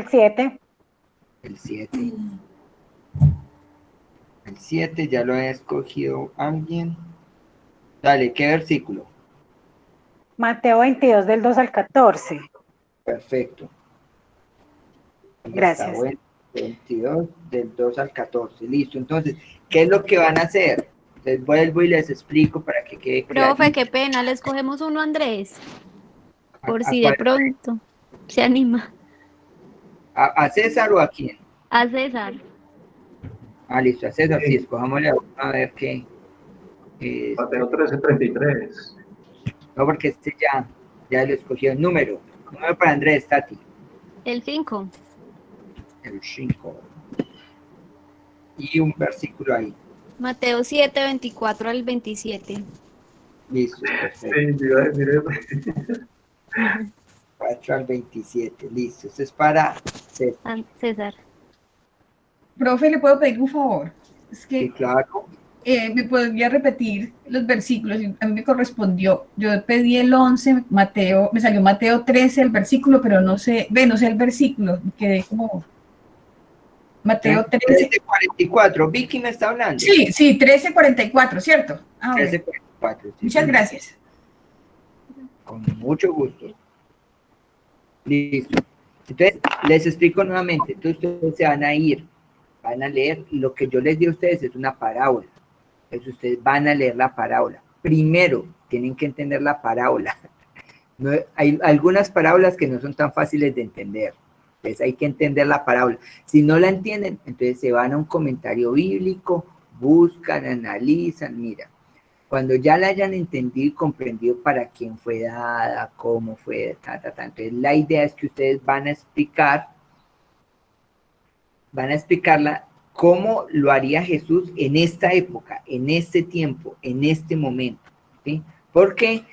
7. El 7. El 7 ya lo ha escogido alguien. Dale, ¿qué versículo? Mateo 22, del 2 al 14. Perfecto. Gracias. Está bueno. 22, del 2 al 14. Listo. Entonces, ¿qué es lo que van a hacer? Les vuelvo y les explico para que quede claro. Profe, qué pena, le escogemos uno a Andrés. Por ¿A si de cuál? pronto se anima. ¿A César o a quién? A César. Ah, listo, a César, sí, escojámosle a ver qué. Mateo 13, 33. No, porque este ya lo escogió. El número para Andrés, Tati. El 5. El 5. Y un versículo ahí. Mateo 7, 24 al 27. Listo, perfecto. Sí, mire. 4 al 27, listo. Esto es para César. César. Profe, ¿le puedo pedir un favor? Es que Sí, claro. ¿me podría repetir los versículos? A mí me correspondió, yo pedí el 11, Mateo, me salió Mateo 13 el versículo, pero no sé el versículo, quedé como Mateo 13. 13:44, Vicky me está hablando. Sí, 13:44, ¿cierto? Ah, bueno. 13:44. Sí, Muchas gracias. Con mucho gusto. Listo. Entonces, les explico nuevamente. Entonces, ustedes se van a ir, van a leer. Lo que yo les di a ustedes es una parábola. Entonces, ustedes van a leer la parábola. Primero, tienen que entender la parábola. No, hay algunas parábolas que no son tan fáciles de entender. Entonces, hay que entender la parábola. Si no la entienden, entonces se van a un comentario bíblico, buscan, analizan, mira. Cuando ya la hayan entendido y comprendido para quién fue dada, cómo fue, entonces la idea es que ustedes van a explicarla cómo lo haría Jesús en esta época, en este tiempo, en este momento, ¿sí? Porque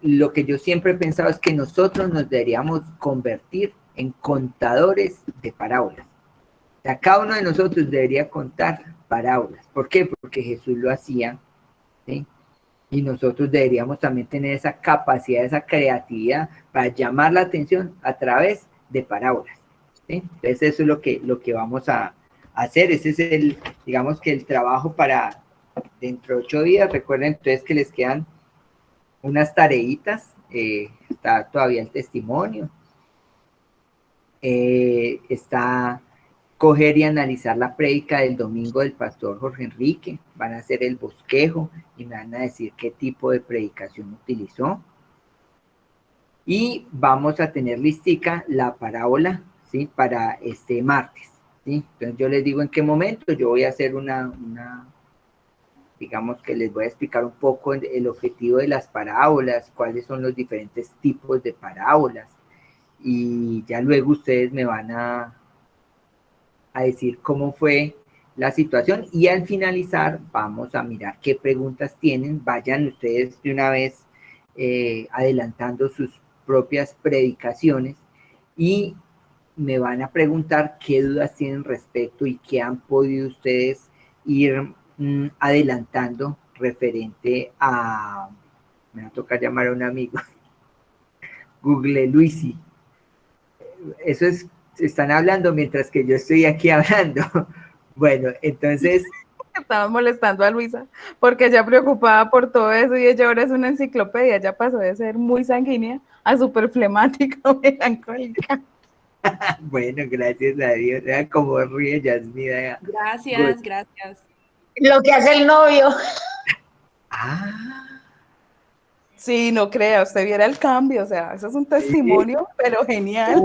lo que yo siempre he pensado es que nosotros nos deberíamos convertir en contadores de parábolas. O sea, cada uno de nosotros debería contar parábolas. ¿Por qué? Porque Jesús lo hacía, ¿sí? Y nosotros deberíamos también tener esa capacidad, esa creatividad para llamar la atención a través de parábolas, ¿sí? Entonces eso es lo que vamos a hacer. Ese es digamos que el trabajo para dentro de 8 días. Recuerden entonces que les quedan unas tareitas, está todavía el testimonio, está coger y analizar la prédica del domingo del pastor Jorge Enrique, van a hacer el bosquejo y me van a decir qué tipo de predicación utilizó. Y vamos a tener listica la parábola, ¿sí? Para este martes, ¿sí? Entonces yo les digo en qué momento. Yo voy a hacer digamos que les voy a explicar un poco el objetivo de las parábolas, cuáles son los diferentes tipos de parábolas, y ya luego ustedes me van a decir cómo fue la situación, y al finalizar vamos a mirar qué preguntas tienen. Vayan ustedes de una vez adelantando sus propias predicaciones y me van a preguntar qué dudas tienen respecto y qué han podido ustedes ir adelantando referente a, me va a tocar llamar a un amigo, Google Luisi. Eso es, están hablando mientras que yo estoy aquí hablando. Bueno, entonces... Estaba molestando a Luisa porque ella preocupada por todo eso y ella ahora es una enciclopedia, ya pasó de ser muy sanguínea a súper flemática, melancólica. Bueno, gracias a Dios. Vean cómo ríe Yasmina. Gracias, gracias. Lo que hace el novio. Sí, no crea, usted viera el cambio, o sea, eso es un testimonio, pero genial.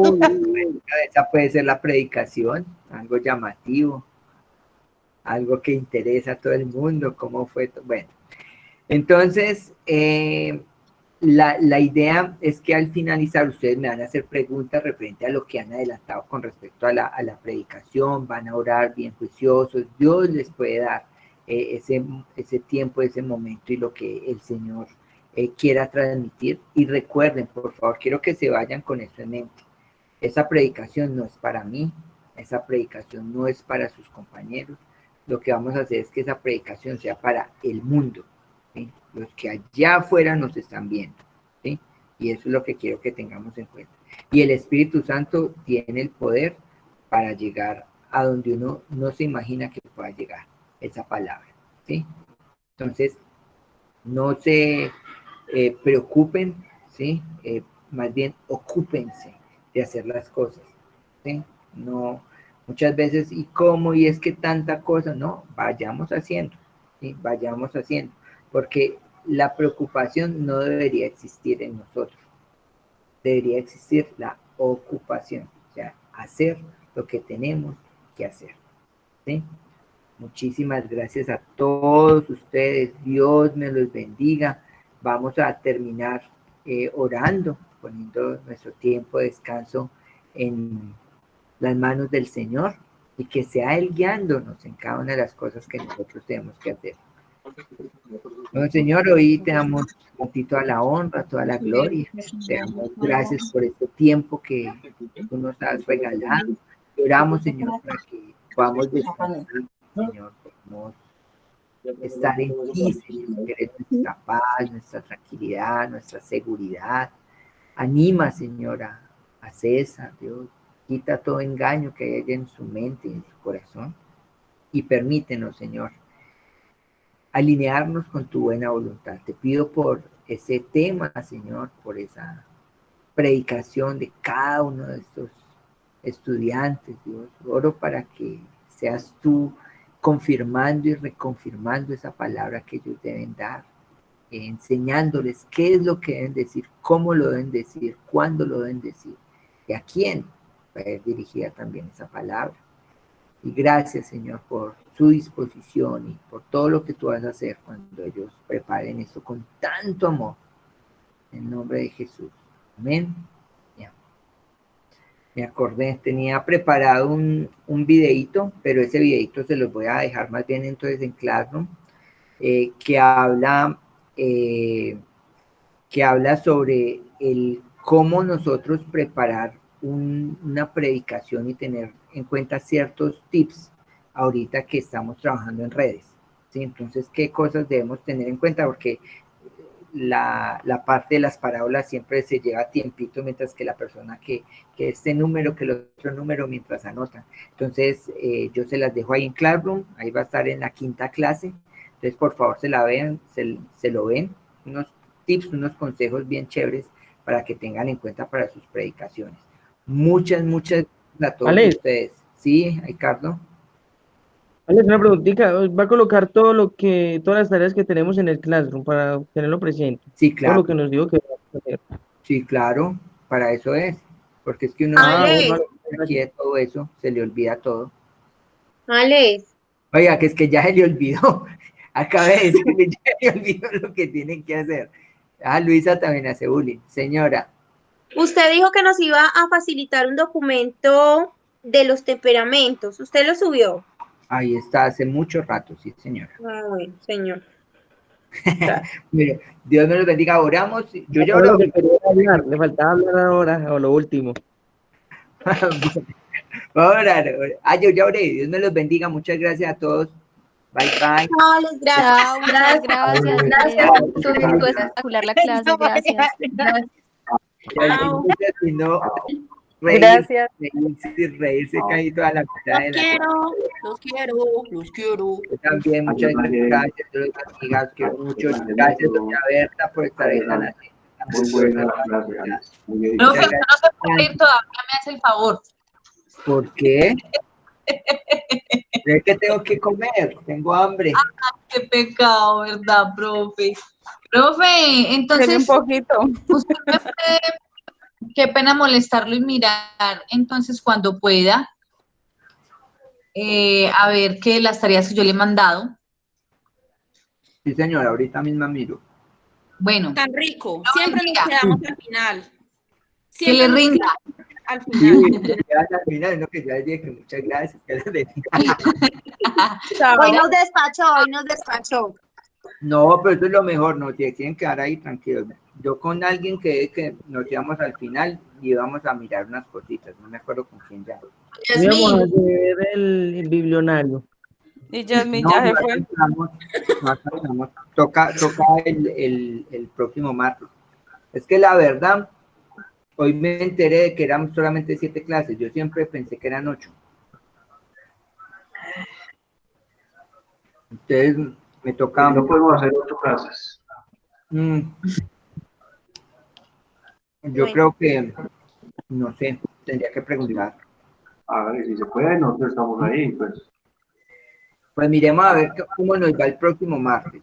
Esa puede ser la predicación, algo llamativo, algo que interesa a todo el mundo, cómo fue. Bueno, entonces, la idea es que al finalizar ustedes me van a hacer preguntas referente a lo que han adelantado con respecto a la predicación, van a orar bien juiciosos, Dios les puede dar ese tiempo, ese momento y lo que el Señor quiera transmitir. Y recuerden, por favor, quiero que se vayan con esto en mente. Esa predicación no es para mí, esa predicación no es para sus compañeros. Lo que vamos a hacer es que esa predicación sea para el mundo, ¿sí? Los que allá afuera nos están viendo, ¿sí? Y eso es lo que quiero que tengamos en cuenta. Y el Espíritu Santo tiene el poder para llegar a donde uno no se imagina que pueda llegar esa palabra, ¿sí? Entonces, no se preocupen, ¿sí? Más bien ocúpense de hacer las cosas, ¿sí? No, muchas veces, ¿y cómo? Y es que tanta cosa, no, vayamos haciendo, ¿sí? Vayamos haciendo, porque la preocupación no debería existir en nosotros, debería existir la ocupación, o sea, hacer lo que tenemos que hacer, ¿sí? Muchísimas gracias a todos ustedes, Dios me los bendiga. Vamos a terminar orando, poniendo nuestro tiempo de descanso en las manos del Señor y que sea Él guiándonos en cada una de las cosas que nosotros tenemos que hacer. Bueno, Señor, hoy te damos toda la honra, toda la gloria. Te damos gracias por este tiempo que tú nos has regalado. Oramos, Señor, para que podamos descansar, Señor, podamos estar en ti, Señor, que eres nuestra paz, nuestra tranquilidad, nuestra seguridad. Anima, Señora, a César, Dios, quita todo engaño que haya en su mente y en su corazón y permítenos, Señor, alinearnos con tu buena voluntad. Te pido por ese tema, Señor, por esa predicación de cada uno de estos estudiantes, Dios. Oro para que seas tú confirmando y reconfirmando esa palabra que ellos deben dar, enseñándoles qué es lo que deben decir, cómo lo deben decir, cuándo lo deben decir y a quién va a ir dirigida también esa palabra. Y gracias, Señor, por su disposición y por todo lo que tú vas a hacer cuando ellos preparen esto con tanto amor. En nombre de Jesús. Amén. Ya. Me acordé, tenía preparado un videíto, pero ese videíto se los voy a dejar más bien entonces en Classroom, que habla sobre cómo nosotros preparar una predicación y tener en cuenta ciertos tips ahorita que estamos trabajando en redes, ¿sí? Entonces, ¿qué cosas debemos tener en cuenta? Porque la parte de las parábolas siempre se lleva tiempito, mientras que la persona que este número, que el otro número, mientras anotan. Entonces, yo se las dejo ahí en Classroom, ahí va a estar en la 5ª clase. Entonces, por favor, se la vean, se lo ven, unos tips, unos consejos bien chéveres para que tengan en cuenta para sus predicaciones. Muchas gracias a todos ustedes. Sí, Ricardo. Alex, una preguntita, ¿va a colocar todas las tareas que tenemos en el Classroom para tenerlo presente? Sí, claro. Todo lo que nos dijo que va a hacer. Sí, claro, para eso es, porque es que uno quiere todo eso, se le olvida todo. Alex. Oiga, que es que ya se le olvidó, acabé de decir que ya se le olvidó lo que tienen que hacer. Luisa también hace bullying. Señora. Usted dijo que nos iba a facilitar un documento de los temperamentos, ¿usted lo subió? Ahí está, hace mucho rato, sí, señora. Bueno, señor. Mire, Dios me los bendiga, oramos. Yo ya oro. Le faltaba hablar ahora, o lo último. Orar. Yo ya oré. Dios me los bendiga. Muchas gracias a todos. Bye, bye. No, Gracias. Estuvo espectacular la clase, gracias. Gracias. Reírse caí toda la mitad de Los quiero. Yo también, muchas gracias a todas las amigas, quiero mucho. Gracias, doña Berta, por estar ahí tan atenta. Muy buenas, gracias. No se puede ir todavía, me hace el favor. ¿Por qué? Es que tengo que comer, tengo hambre. Qué pecado, ¿verdad, profe? Profe, entonces, un poquito. Usted me puede, qué pena molestarlo y mirar, entonces, cuando pueda, a ver que las tareas que yo le he mandado. Sí, señora, ahorita misma miro. Bueno. Tan rico, siempre nos quedamos al final. Que le rinda. Al final. Sí, al final, no, que ya les dije que muchas gracias. Hoy nos despachó. No, pero eso es lo mejor, no tienen que quedar ahí tranquilos. Yo con alguien que nos íbamos al final y íbamos a mirar unas cositas, no me acuerdo con quién ya. Íbamos a hacer el biblionario. Y Yasmin ya se fue. Toca el próximo martes. Es que la verdad, hoy me enteré de que eran solamente 7 clases. Yo siempre pensé que eran 8. Entonces, me toca... No podemos hacer 8 clases. Yo creo que, no sé, tendría que preguntar. A ver, si se puede, nosotros estamos ahí, pues. Pues miremos a ver cómo nos va el próximo martes,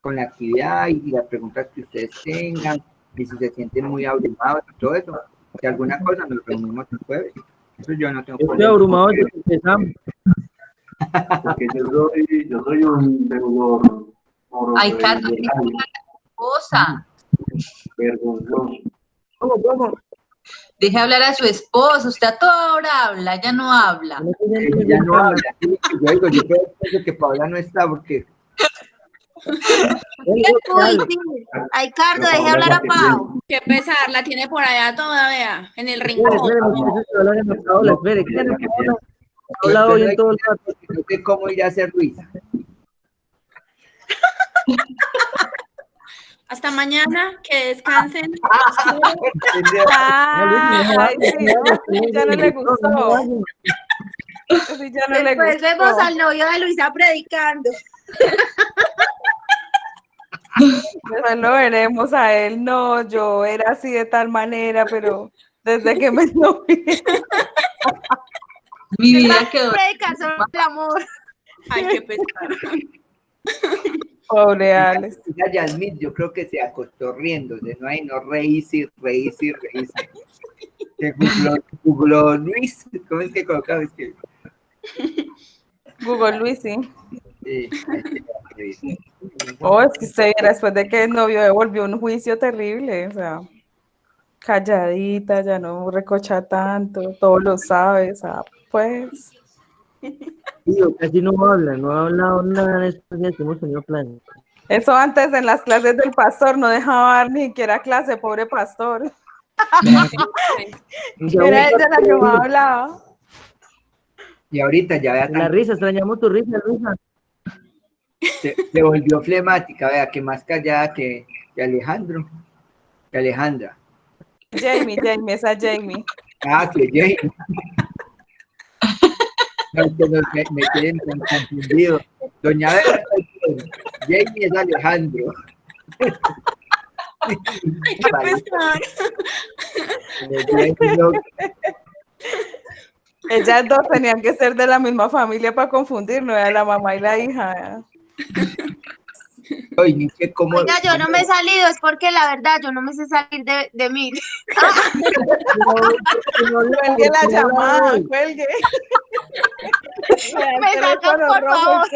con la actividad y las preguntas que ustedes tengan, y si se sienten muy abrumados y todo eso. Si alguna cosa, nos reunimos el jueves. Eso yo no tengo problema. Estoy abrumado desde que empezamos. Porque yo soy un deudor. Ay, Carlos, ¿qué cosa? Vergonzoso. ¿Cómo? Deje hablar a su esposa, usted a toda hora habla, ya no habla. Ya no habla. Yo creo que Paola no está porque... Ay, Carlos, deje hablar a Pau. Qué pesar, la tiene por allá todavía, en el rincón. Habla hoy en todo el rato. No sé cómo ir a hacer Luisa. Hasta mañana, que descansen. Ay, sí, ya no le gustó. Sí, ya no le Después gustó. vemos al novio de Luisa predicando. Después lo veremos a él. No, yo era así de tal manera, pero desde que me novié. Mi vida quedó. Predicar sobre el amor. Ay, qué pesar. Pobre Alex. Mira, Yasmín, yo creo que se acostó riéndose, ¿no? Ay, no, reírse. Que Google Luis, ¿cómo es que colocaba? Es que... Google Luis, sí. Sí. Oh, es que usted viera, después de que el novio devolvió un juicio terrible, o sea, calladita, ya no recocha tanto, todo lo sabe, o sea, pues. Tío, casi no habla, no ha hablado nada en estos días que hemos tenido clases. Eso antes en las clases del pastor no dejaba dar ni siquiera clase, pobre pastor. Era ella la que más hablaba. Y ahorita ya vea La risa, extrañamos tu risa, Luisa. se volvió flemática, vea, que más callada que Alejandro, que Alejandra. Jamie, esa Jamie. Ah, que Jamie. No, que me tienen tan confundido. Doña Vera, Jamie es Alejandro. Ay, qué pesar. Ellas dos tenían que ser de la misma familia para confundir, no era la mamá y la hija. Oye, ni sé cómo. Oiga, yo no me he salido, es porque la verdad yo no me sé salir de mí. Cuelgue la llamada, cuelgue. Me sacan, por favor.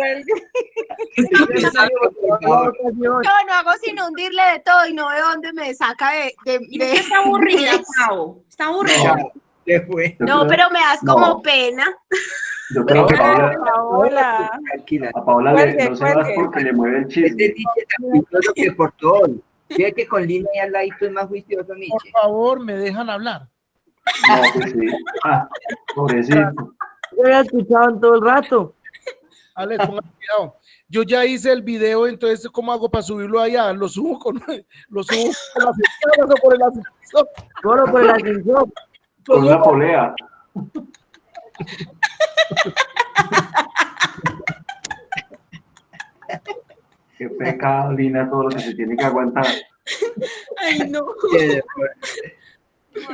Yo no hago sino hundirle de todo y no veo dónde me saca de... Está aburrida, Pau. Está aburrida. No, pero me das como pena. Yo creo que Paola. a Paola no se va porque le mueve el chisme. Que por todo. Fíjate que con Lina y al ladito es más juicioso, Nietzsche. Por favor, me dejan hablar. No, pues sí. Pobrecito. Yo había escuchado en todo el rato. Alex, ponga cuidado. Yo ya hice el video, entonces, ¿cómo hago para subirlo allá? Lo subo con las escaleras o por el ascensor. Solo por el ascensor. Con una polea. Qué pecado, Lina, todo lo que se tiene que aguantar. Ay, no.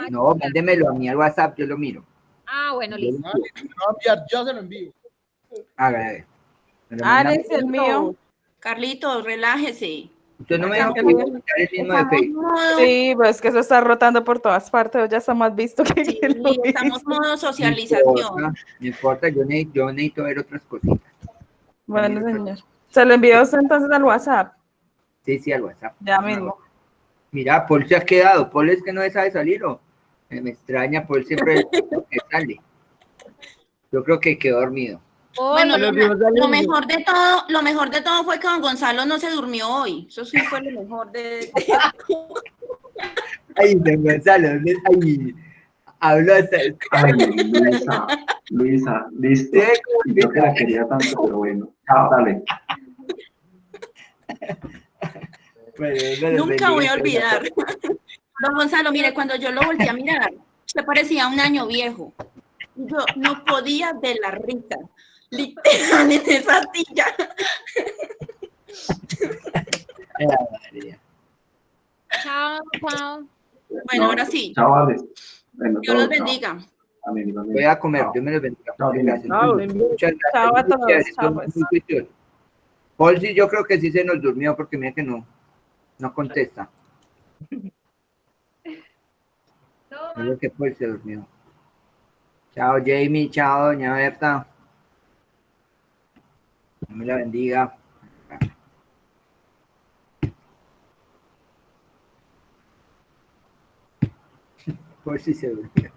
No, mándemelo a mí al WhatsApp, yo lo miro. Ah, bueno, listo. Ya se lo envío. Hágale. Alex, el mío. Carlitos, relájese. Usted no me dijo que iba a quitar el mismo de Facebook. Sí, pues que eso está rotando por todas partes, ya está más visto que Sí, estamos modo socialización. No importa, yo necesito ver otras cositas. Bueno, señor. ¿Se lo envió usted entonces al WhatsApp? Sí, al WhatsApp. Ya mismo. Mira, Paul se ha quedado. Paul es que no sabe salir, ¿o? Me extraña, Paul siempre sale. Yo creo que quedó dormido. Bueno, lo mejor de todo fue que don Gonzalo no se durmió hoy. Eso sí fue lo mejor de... Ay, don Gonzalo, ay, habló hasta... Ay, Luisa, listo. Yo te la quería tanto, pero bueno. Chao, dale. Nunca voy a olvidar. Don Gonzalo, mire, cuando yo lo volteé a mirar, usted parecía un año viejo. Yo no podía de la risa. Literal en esa silla. Chao, chao. Bueno, ahora sí. Chao, Alex. Bueno, Dios los bendiga. Amén. Voy a comer, Dios me los bendiga. Muchas gracias. Chao a todos. Chao, pues. Paul, sí, yo creo que sí se nos durmió porque mira que no contesta. Creo que Paul se durmió. Chao, Jamie. Chao, doña Berta. Dios me la bendiga. Paul sí se durmió.